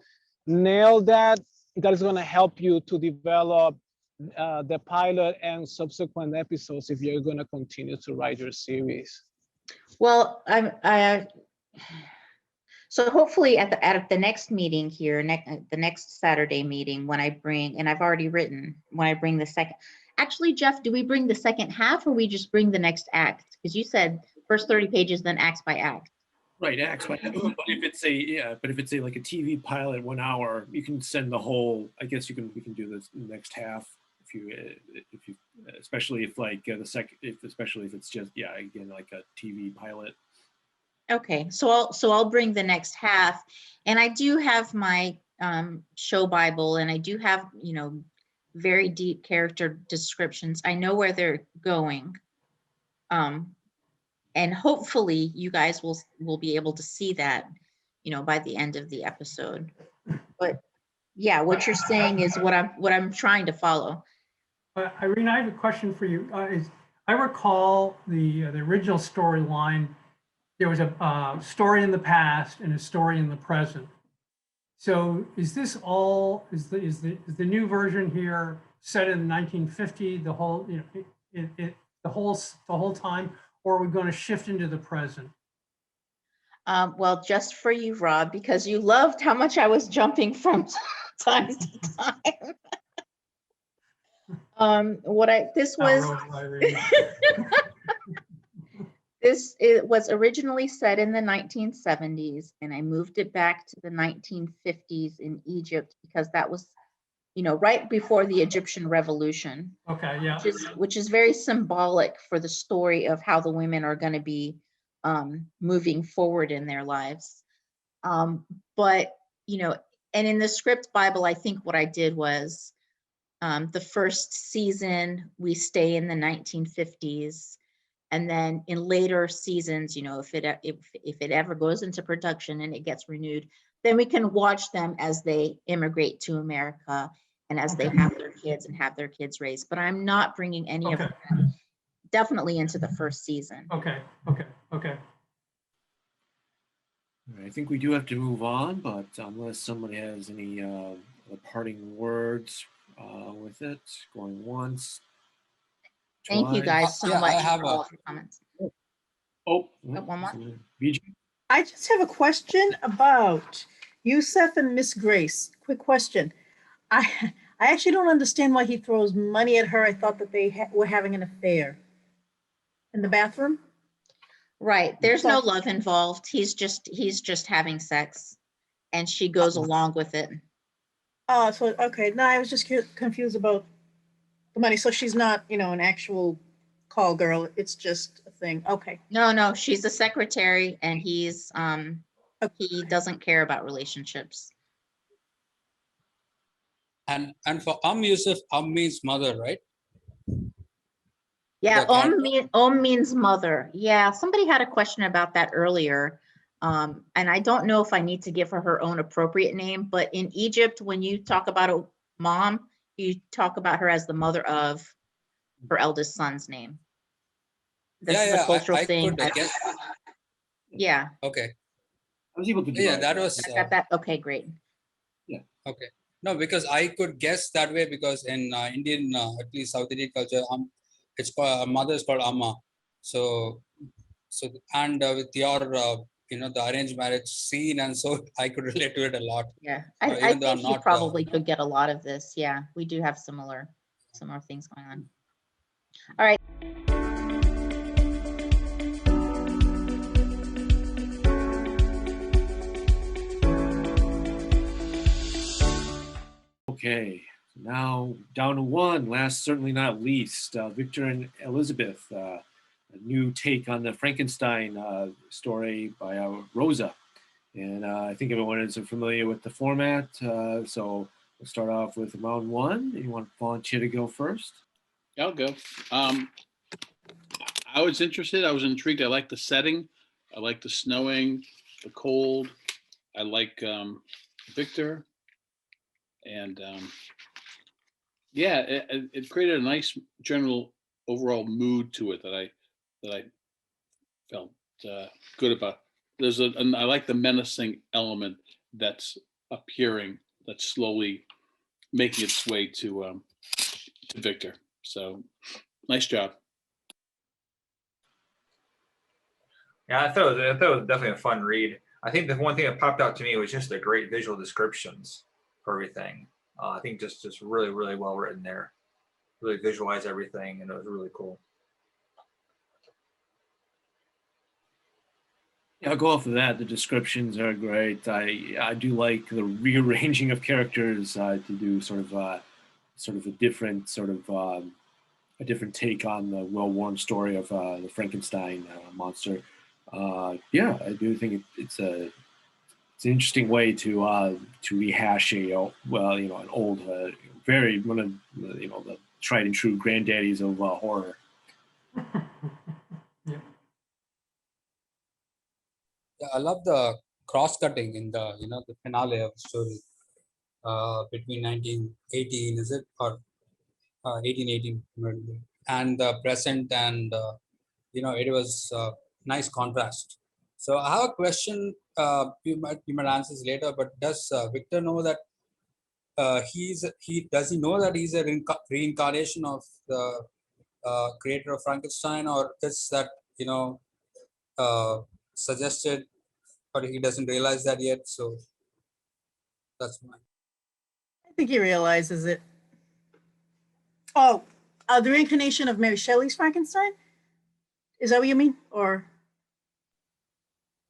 nail that, that is going to help you to develop the pilot and subsequent episodes if you're going to continue to write your series. Well, so hopefully at the next meeting here, the next Saturday meeting, when I bring, and I've already written, when I bring the second, actually, Jeff, do we bring the second half, or we just bring the next act? Because you said first 30 pages, then acts by act. Right, acts by act. But if it's a like a TV pilot, 1 hour, you can send the whole. I guess we can do this in the next half if you especially if like the second, especially if it's just again like a TV pilot. Okay, so I'll bring the next half, and I do have my show Bible, and I do have very deep character descriptions. I know where they're going, and hopefully you guys will be able to see that, by the end of the episode. But yeah, what you're saying is what I'm trying to follow. Irene, I have a question for you. I recall the original storyline. There was a story in the past and a story in the present. So is this all, is the new version here set in 1950, the whole, the whole time, or are we going to shift into the present? Well, just for you, Rob, because you loved how much I was jumping from time to time. It was originally set in the 1970s, and I moved it back to the 1950s in Egypt because that was, right before the Egyptian Revolution. Okay, yeah. Which is very symbolic for the story of how the women are going to be moving forward in their lives. But, and in the script Bible, I think what I did was the first season, we stay in the 1950s. And then in later seasons, if it ever goes into production and it gets renewed, then we can watch them as they immigrate to America and as they have their kids and have their kids raised. But I'm not bringing any of them definitely into the first season. Okay. I think we do have to move on, but unless somebody has any parting words with it, going once. Thank you guys so much for all the comments. One more. I just have a question about Yusef and Miss Grace. Quick question. I actually don't understand why he throws money at her. I thought that they were having an affair in the bathroom. Right. There's no love involved. He's just having sex, and she goes along with it. Oh, so okay. No, I was just confused about the money. So she's not, an actual call girl. It's just a thing. Okay. No, she's a secretary, and he's he doesn't care about relationships. And for Yusuf, means mother, right? Yeah, means mother. Yeah, somebody had a question about that earlier. And I don't know if I need to give her own appropriate name, but in Egypt, when you talk about a mom, you talk about her as the mother of her eldest son's name. This is a cultural thing. Yeah. Okay. I was able to do that was that. Okay, great. Yeah. Okay. No, because I could guess that way, because in Indian, at least South Indian culture, it's called mother is called Amma. So and with your the arranged marriage scene, and so I could relate to it a lot. Yeah, I think you probably could get a lot of this. Yeah, we do have similar things going on. All right. Okay, now down to one. Last, certainly not least, Victor and Elizabeth. A new take on the Frankenstein story by Rosa. And I think everyone is familiar with the format. So we'll start off with round one. You want to volunteer to go first? I'll go. I was interested. I was intrigued. I like the setting. I like the snowing. the Cold. I like Victor, and yeah, it created a nice general overall mood to it that I felt good about. I like the menacing element that's appearing, that's slowly making its way to Victor. So nice job. Yeah, I thought it was definitely a fun read. I think the one thing that popped out to me was just the great visual descriptions for everything. I think just really, really well written there. Really visualize everything, and it was really cool. Yeah, I'll go off of that. The descriptions are great. I do like the rearranging of characters to do sort of a different a different take on the well-worn story of the Frankenstein monster. Yeah, I do think it's an interesting way to rehash an old very one of the tried and true granddaddies of horror. Yeah, I love the cross-cutting in the the finale of the story between 1918, is it, or 1818, and the present, and it was nice contrast. So I have a question. You might answer this later, but does Victor know that does he know that he's a reincarnation of the creator of Frankenstein, or is that suggested, but he doesn't realize that yet? So that's mine. I think he realizes it. Oh, the reincarnation of Mary Shelley's Frankenstein? Is that what you mean? Or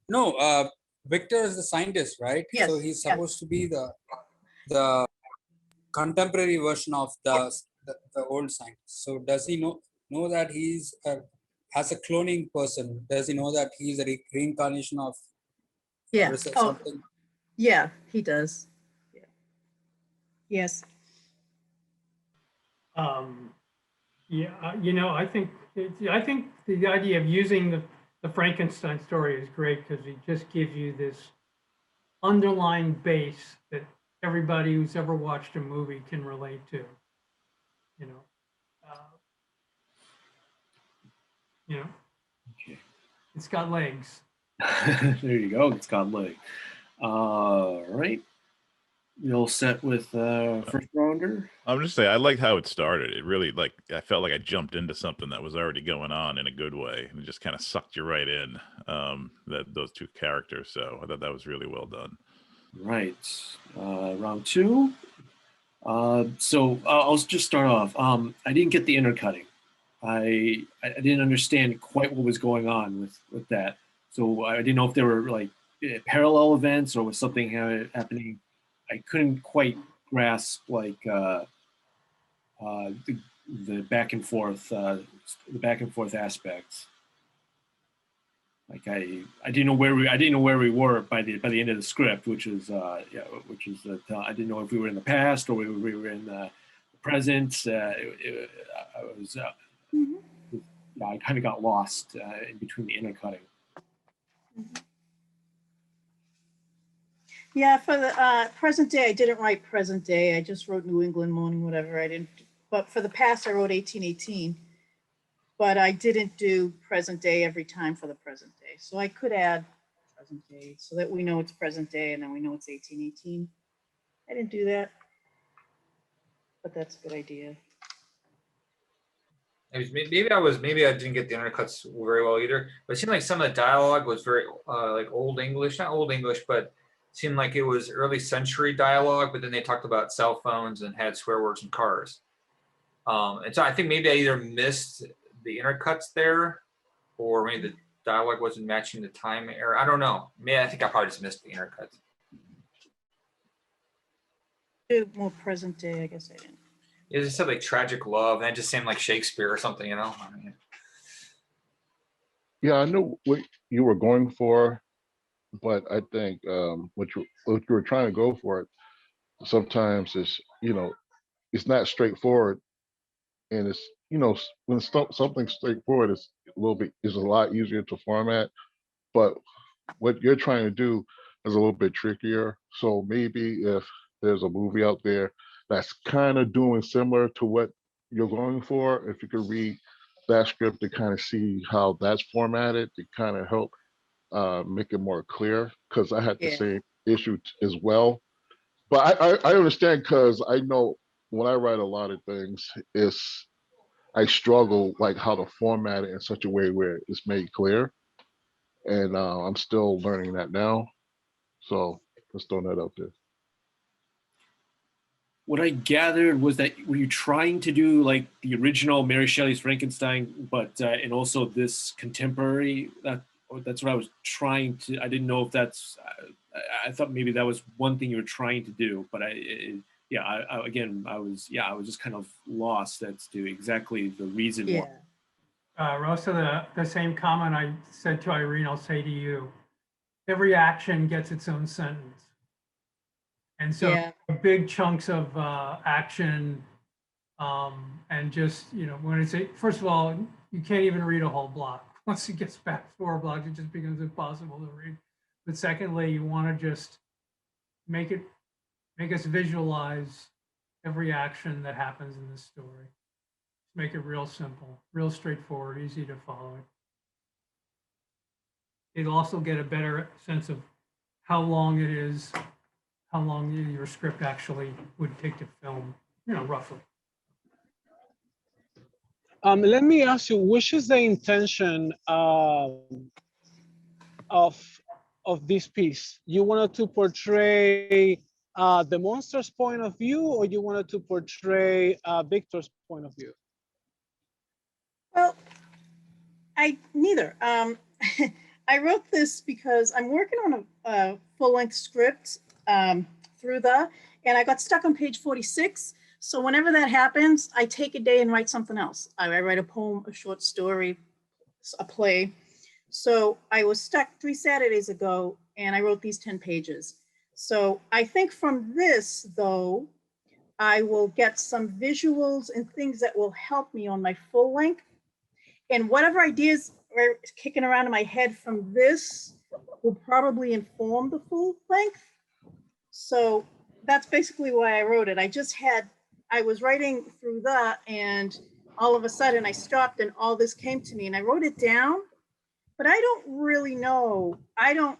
No, Victor is the scientist, right? Yes, So he's yes. supposed to be the contemporary version of the old scientist. So does he know that he's as a cloning person? Does he know that he's a reincarnation of yeah. something? Yeah, he does. Yeah. Yes. Yeah, I think the idea of using the Frankenstein story is great because it just gives you this underlying base that everybody who's ever watched a movie can relate to. Okay. It's got legs. There you go. It's got leg. All right. You all set with first rounder? I'm just saying, I liked how it started. It really, I felt like I jumped into something that was already going on in a good way, and it just kind of sucked you right in. Those two characters. So I thought that was really well done. Right. Round two. So I'll just start off. I didn't get the intercutting. I didn't understand quite what was going on with that. So I didn't know if there were like parallel events or was something happening. I couldn't quite grasp like the back and forth aspects. Like I didn't know where we were by the end of the script, which is I didn't know if we were in the past or we were in the present. I kind of got lost in between the intercutting. Yeah, for the present day, I didn't write present day. I just wrote New England morning, whatever. I didn't. But for the past, I wrote 1818. But I didn't do present day every time for the present day. So I could add present day so that we know it's present day and then we know it's 1818. I didn't do that, but that's a good idea. Maybe I didn't get the intercuts very well either. But it seemed like some of the dialogue was very like old English, not old English, but seemed like it was early century dialogue. But then they talked about cell phones and had swear words and cars. And so I think maybe I either missed the intercuts there, or maybe the dialogue wasn't matching the time, or I don't know. Maybe I think I probably just missed the intercuts. Do more present day, I guess I didn't. It just said like tragic love, and it just seemed like Shakespeare or something, I mean, Yeah, I know what you were going for, but I think what you were trying to go for it sometimes is it's not straightforward, and it's when something's straightforward, it's a lot easier to format. But what you're trying to do is a little bit trickier. So maybe if there's a movie out there that's kind of doing similar to what you're going for, if you could read that script to kind of see how that's formatted to kind of help make it more clear. Because I had the Yeah. same issue as well. But I understand because I know when I write a lot of things, it's I struggle like how to format it in such a way where it's made clear, and I'm still learning that now. So just throwing that out there. What I gathered was that were you trying to do like the original Mary Shelley's Frankenstein, but and also this contemporary? That's what I was trying to. I didn't know if that's. I thought maybe that was one thing you were trying to do, but I was just kind of lost as to exactly the reason why. Yeah. Rosa, the same comment I said to Irene, I'll say to you. Every action gets its own sentence. And so Yeah. big chunks of action and just, when it's, first of all, you can't even read a whole block. Once it gets back 4 blocks, it just becomes impossible to read. But secondly, you want to just make us visualize every action that happens in this story. Make it real simple, real straightforward, easy to follow. You'll also get a better sense of how long it is, how long your script actually would take to film, roughly. Let me ask you, which is the intention of this piece? You wanted to portray the monster's point of view, or you wanted to portray Victor's point of view? Well, neither. I wrote this because I'm working on a full-length script and I got stuck on page 46. So whenever that happens, I take a day and write something else. I write a poem, a short story, a play. So I was stuck 3 Saturdays ago and I wrote these 10 pages. So I think from this, though, I will get some visuals and things that will help me on my full length. And whatever ideas are kicking around in my head from this will probably inform the full length. So that's basically why I wrote it. I was writing through that, and all of a sudden I stopped and all this came to me and I wrote it down, but I don't really know. I don't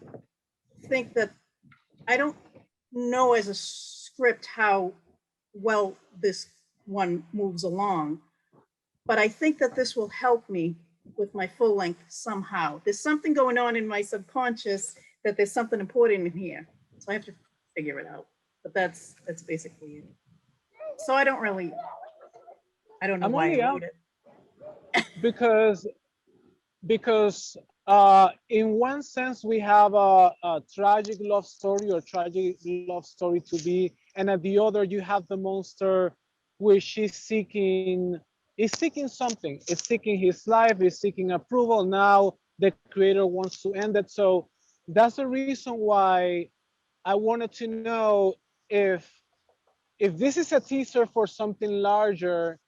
know as a script how well this one moves along, but I think that this will help me with my full length somehow. There's something going on in my subconscious that there's something important in here. So I have to figure it out, but that's basically it. So I don't know why I wrote it. Because in one sense we have a tragic love story or tragic love story to be, and at the other you have the monster which is seeking something. It's seeking his life, is seeking approval. Now the creator wants to end it. So that's the reason why I wanted to know if this is a teaser for something larger.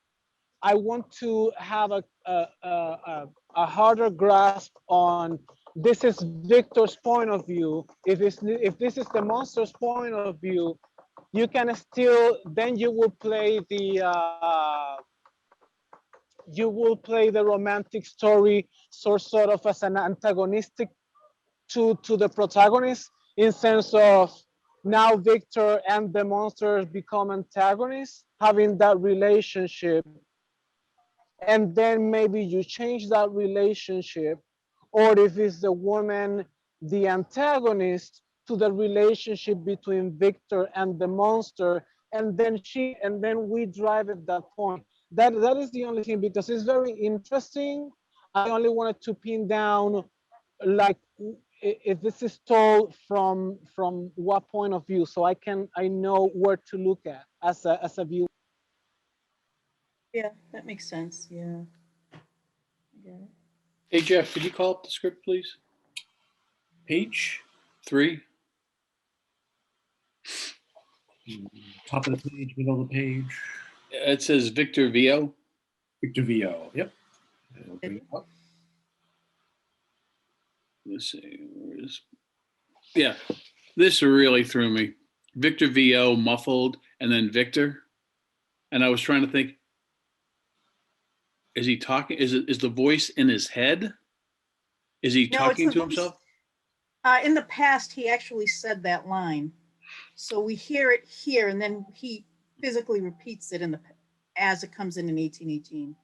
I want to have a harder grasp on this is Victor's point of view. If this is the monster's point of view, you can still, then you will play the romantic story sort of as an antagonistic to the protagonist, in sense of now Victor and the monster become antagonists, having that relationship. And then maybe you change that relationship, or if it's the woman, the antagonist, to the relationship between Victor and the monster, and then we drive at that point. That is the only thing, because it's very interesting. I only wanted to pin down, like, if this is told from what point of view, so I know where to look at as a viewer. Yeah, that makes sense. Yeah. Yeah. Hey, Jeff, could you call up the script, please? Page 3. Top of the page, middle of the page. It says Victor Vio. Victor Vio. Yep. It'll bring it up. let's see, where is, yeah, this really threw me. Victor VO muffled and then Victor. And I was trying to think, is he talking? Is the voice in his head? Is he No, it's talking the to voice. himself? In the past, he actually said that line. So we hear it here and then he physically repeats it as it comes in 1818.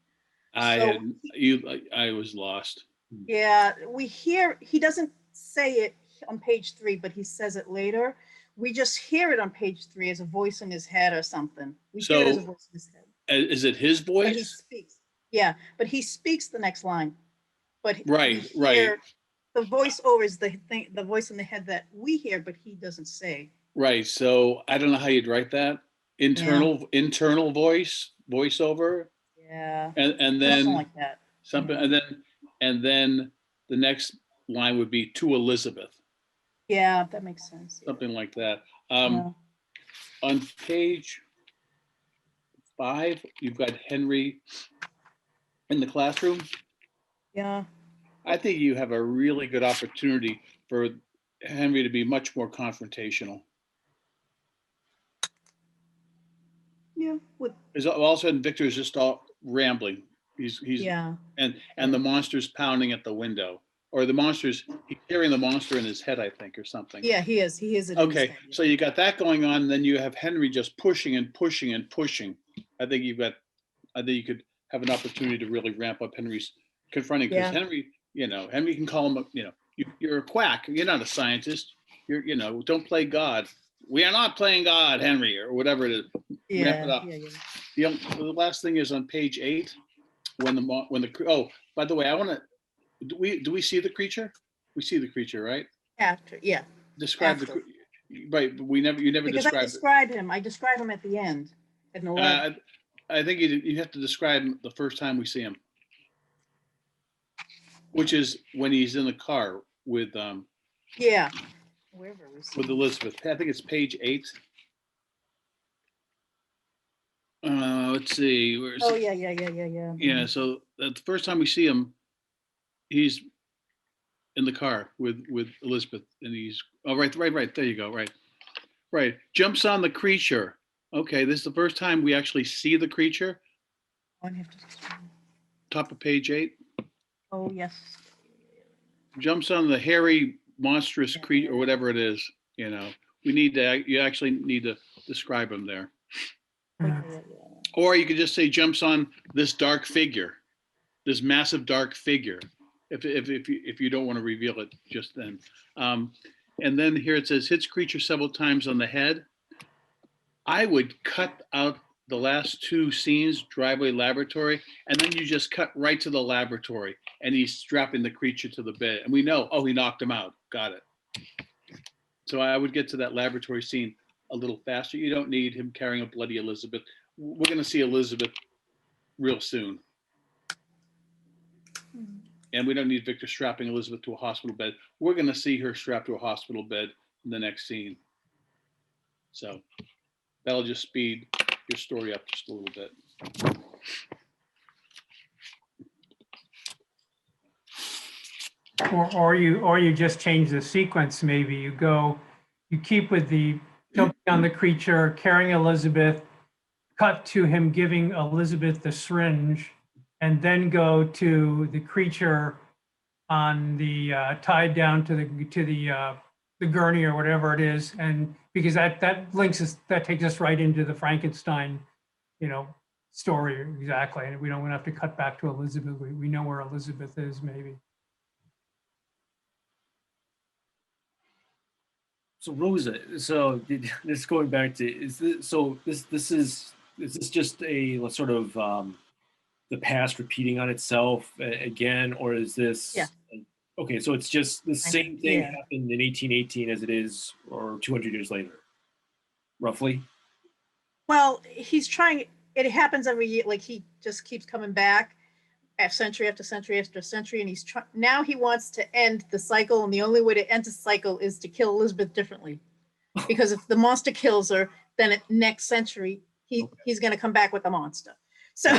I was lost. Yeah, we hear, he doesn't say it on page 3, but he says it later. We just hear it on page 3 as a voice in his head or something. We hear it as a So, voice in his head. Is it his But he voice? speaks. Yeah, but he speaks the next line. But Right, we right. hear the voiceover is the thing, the voice in the head that we hear, but he doesn't say. Right. So I don't know how you'd write that. Internal voiceover, Yeah, and something then like that. something, Yeah. and then the next line would be to Elizabeth, Yeah, that makes sense. something like that. Yeah. On page 5, you've got Henry in the classroom. Yeah. I think you have a really good opportunity for Henry to be much more confrontational. Yeah. With, Because all of a sudden Victor is just all rambling. He's yeah. and the monster's pounding at the window, or he's hearing the monster in his head, I think, or something. Yeah, he is. He is. in his Okay, head, yeah. so you got that going on, and then you have Henry just pushing and pushing and pushing. I think you could have an opportunity to really ramp up Henry's confronting, because Yeah. Henry, Henry can call him, you're a quack. You're not a scientist. Don't play God. We are not playing God, Henry, or whatever it is. Ramp it Yeah, up. yeah. The last thing is on page 8, oh, by the way, do we see the creature? We see the creature, right? After, yeah. Describe After. right, but you never Because I described it. describe him. I describe him at the end. At 11. I think you have to describe him the first time we see him, which is when he's in the car with Yeah. Wherever we see him. Elizabeth. I think it's page 8. Let's see. Where's Oh, yeah, yeah, yeah, yeah, yeah. Yeah, so the first time we see him, he's in the car with Elizabeth, and right. There you go. Right. Jumps on the creature. Okay, this is the first time we actually see the creature. I have to describe him. Top of page 8. Oh, yes. Jumps on the hairy, monstrous creature, or whatever it is. You actually need to describe him there. Yeah. Or you could just say jumps on this dark figure, this massive dark figure, if you don't want to reveal it just then. And then here it says hits creature several times on the head. I would cut out the last 2 scenes, driveway, laboratory, and then you just cut right to the laboratory, and he's strapping the creature to the bed, and we know, oh, he knocked him out. Got it. So I would get to that laboratory scene a little faster. You don't need him carrying a bloody Elizabeth. We're going to see Elizabeth real soon. And we don't need Victor strapping Elizabeth to a hospital bed. We're going to see her strapped to a hospital bed in the next scene. So that'll just speed your story up just a little bit. Or you just change the sequence. Maybe you keep with the jumping on the creature, carrying Elizabeth, cut to him giving Elizabeth the syringe, and then go to the creature on the tied down to the gurney or whatever it is, and because that takes us right into the Frankenstein, story exactly, and we don't have to cut back to Elizabeth. We know where Elizabeth is, maybe. So Rosa, this going back to, is this just a sort of the past repeating on itself again, or is this? Yeah. Okay, so it's just the same thing Yeah. happened in 1818 as it is, or 200 years later, roughly. Well, he's trying, it happens every year, like he just keeps coming back century after century after century, and now he wants to end the cycle, and the only way to end the cycle is to kill Elizabeth differently. Because if the monster kills her, then next century, he's gonna come back with the monster. So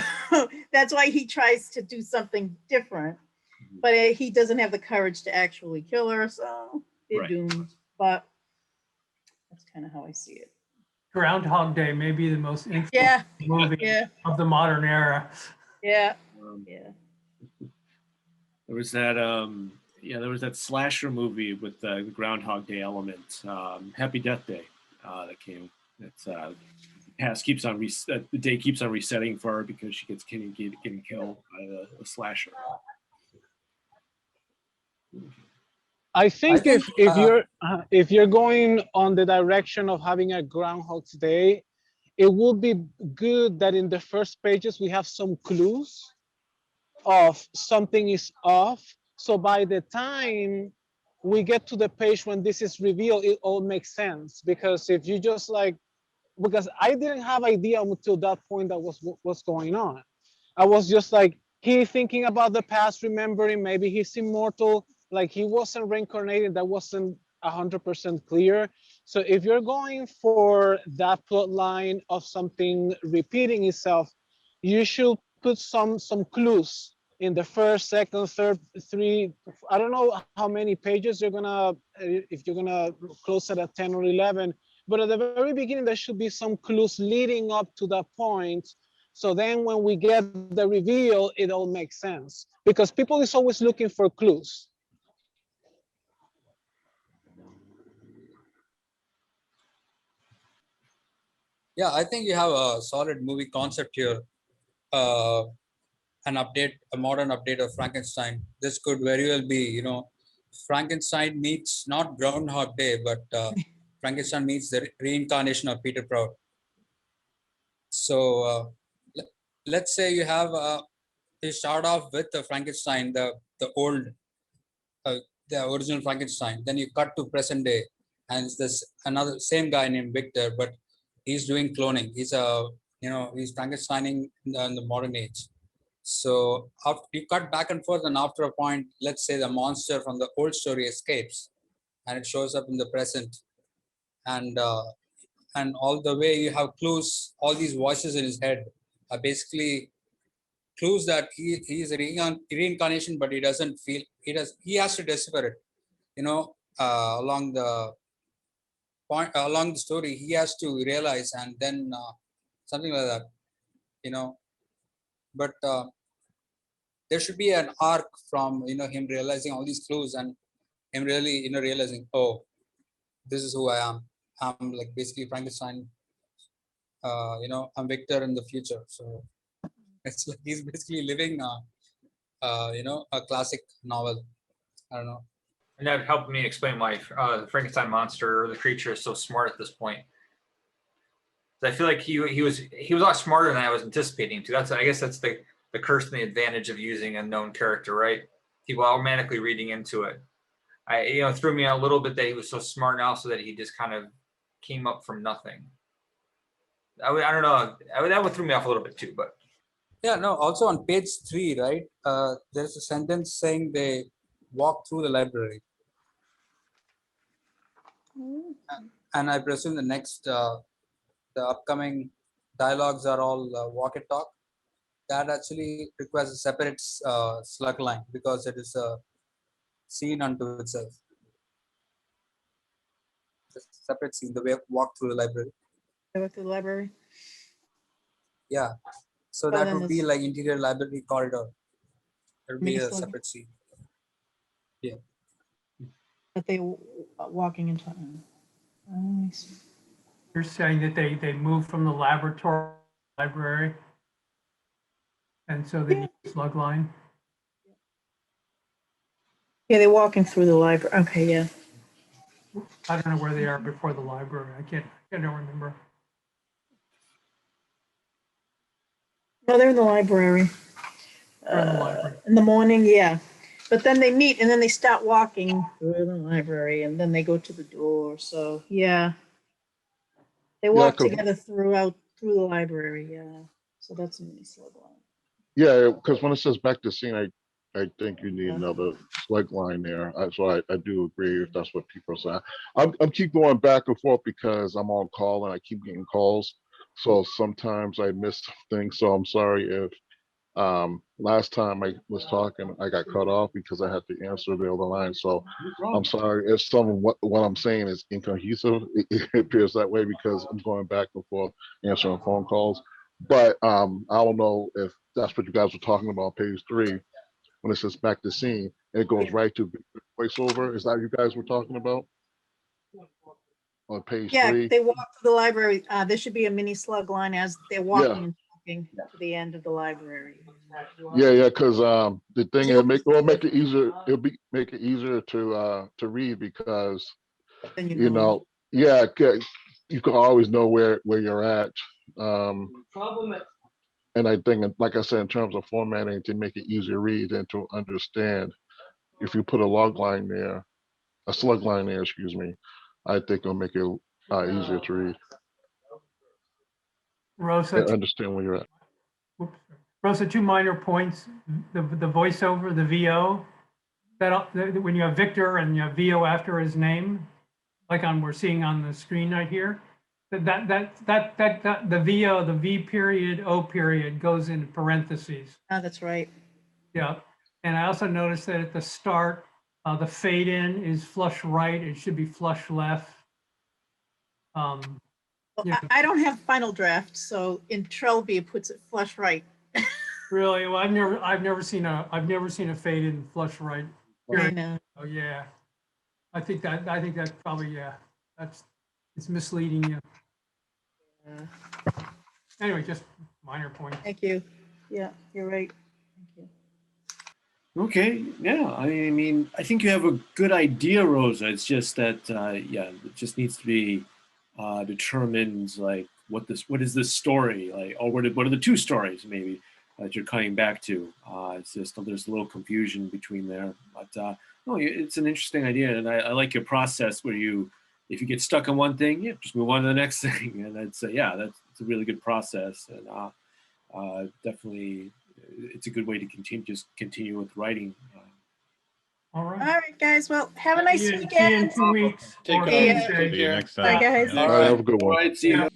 that's why he tries to do something different. but he doesn't have the courage to actually kill her, so they're Right. doomed. But that's kind of how I see it. Groundhog Day may be the most influential Yeah, movie yeah, of the modern era. yeah, Um, yeah. There was that there was that slasher movie with the Groundhog Day element, Happy Death Day, that came. It's the day keeps on resetting for her because she gets getting killed by the slasher. I think think, if you're going on the direction of having a Groundhog's Day, it would be good that in the first pages we have some clues of something is off. So by the time we get to the page when this is revealed, it all makes sense. Because if you just like, because I didn't have idea until that point that was what's going on. I was just like, he thinking about the past, remembering maybe he's immortal, like he wasn't reincarnated, that wasn't 100% clear. So if you're going for that plot line of something repeating itself, you should put some clues in the first, second, third, three, I don't know how many pages you're gonna, if you're gonna close it at 10 or 11, but at the very beginning, there should be some clues leading up to that point. So then when we get the reveal, it all makes sense. Because people is always looking for clues. yeah, I think you have a solid movie concept here. An update, a modern update of Frankenstein. This could very well be, Frankenstein meets not Groundhog Day, but Frankenstein meets the reincarnation of Peter Prout. So let's say you have you start off with the Frankenstein, the old, the original Frankenstein. Then you cut to present day, and it's this another same guy named Victor, but he's doing cloning. He's he's Frankensteining in the modern age. So after you cut back and forth, and after a point, let's say the monster from the old story escapes, and it shows up in the present, and all the way you have clues. All these voices in his head are basically clues that he is a reincarnation, but he doesn't feel he has to decipher it. Along the point along the story, he has to realize, and then something like that. But there should be an arc from him realizing all these clues and him really realizing, oh, this is who I am. I'm like basically Frankenstein. I'm Victor in the future. So it's like he's basically living a classic novel. I don't know. And that helped me explain why the Frankenstein monster or the creature is so smart at this point. I feel like he was a lot smarter than I was anticipating to. I guess that's the curse and the advantage of using a known character, right? People automatically reading into it. It threw me a little bit that he was so smart now, so that he just kind of came up from nothing. I don't know. That would throw me off a little bit too, but yeah, no. Also on page 3, right? There's a sentence saying they walk through the library, and I presume the next the upcoming dialogues are all walk and talk. That actually requires a separate slug line because it is a scene unto itself. It's a separate scene, the way walk through the library. Go to the library. Yeah. So Well, that then would be it's- like interior library corridor. It would be Make a a slug. separate scene. Yeah. That they walking into. I see. You're saying that they moved from the laboratory to the library, and so they need a slug line. Yeah, they're walking through the library. Okay, yeah. I don't know where they are before the library. I don't remember. No, they're in the library. They're in the library. In the morning, yeah. But then they meet and then they start walking through the library and then they go to the door. So, yeah. They walk 'cause- together through the library, yeah. So that's a mini slug line. Yeah, because when it says back to scene, I think you need Yeah. another slug line there. So I do agree if that's what people say. I'm keep going back and forth because I'm on call and I keep getting calls. So sometimes I miss things. So I'm sorry if Last time I was talking, I got cut off because I had to answer the other line. So I'm sorry if some of what I'm saying is incohesive. It appears that way because I'm going back and forth answering phone calls. But I don't know if that's what you guys were talking about, page 3, when it says back to scene, it goes right to voiceover. Is that what you guys were talking about? On page Yeah, 3? they walk to the library. There should be a mini slug line as they're walking and talking to the end of the library. Yeah, because the thing is, it'll make it easier. Make it easier to read because Then you know, yeah, you can always know where you're at. And I think, like I said, in terms of formatting, to make it easier to read and to understand, if you put a log line there, a slug line there, excuse me, I think it'll make it easier to read Rosa, and understand where you're at. oops. Rosa, 2 minor points. The voiceover, the VO, when you have Victor and you have VO after his name, like we're seeing on the screen right here, the VO, the V period, O period goes in parentheses. Oh, that's right. Yeah. And I also noticed that at the start, the fade in is flush right. It should be flush left. Well, Yeah. I don't have final draft, so in Trelvy it puts it flush right. Really? Well, I've never seen a fade in flush right. I Period. know. Oh, yeah. I think that's probably, yeah, it's misleading you. Anyway, just minor point. Thank you. Yeah, you're right. Thank you. Okay, yeah. I mean, I think you have a good idea, Rosa. It's just that, yeah, it just needs to be determined, like what is this story, like, or what are the 2 stories maybe that you're coming back to? It's just there's a little confusion between there, but no, it's an interesting idea, and I like your process where if you get stuck on one thing, yeah, just move on to the next thing, and that's it's a really good process, and definitely it's a good way to continue with writing. All All right. right, guys. Well, have a nice See you in weekend. 2 weeks. Take or care. Yeah. Tuesday. See you next Bye, time. guys. All right, have a good one. All right, see you. Yeah.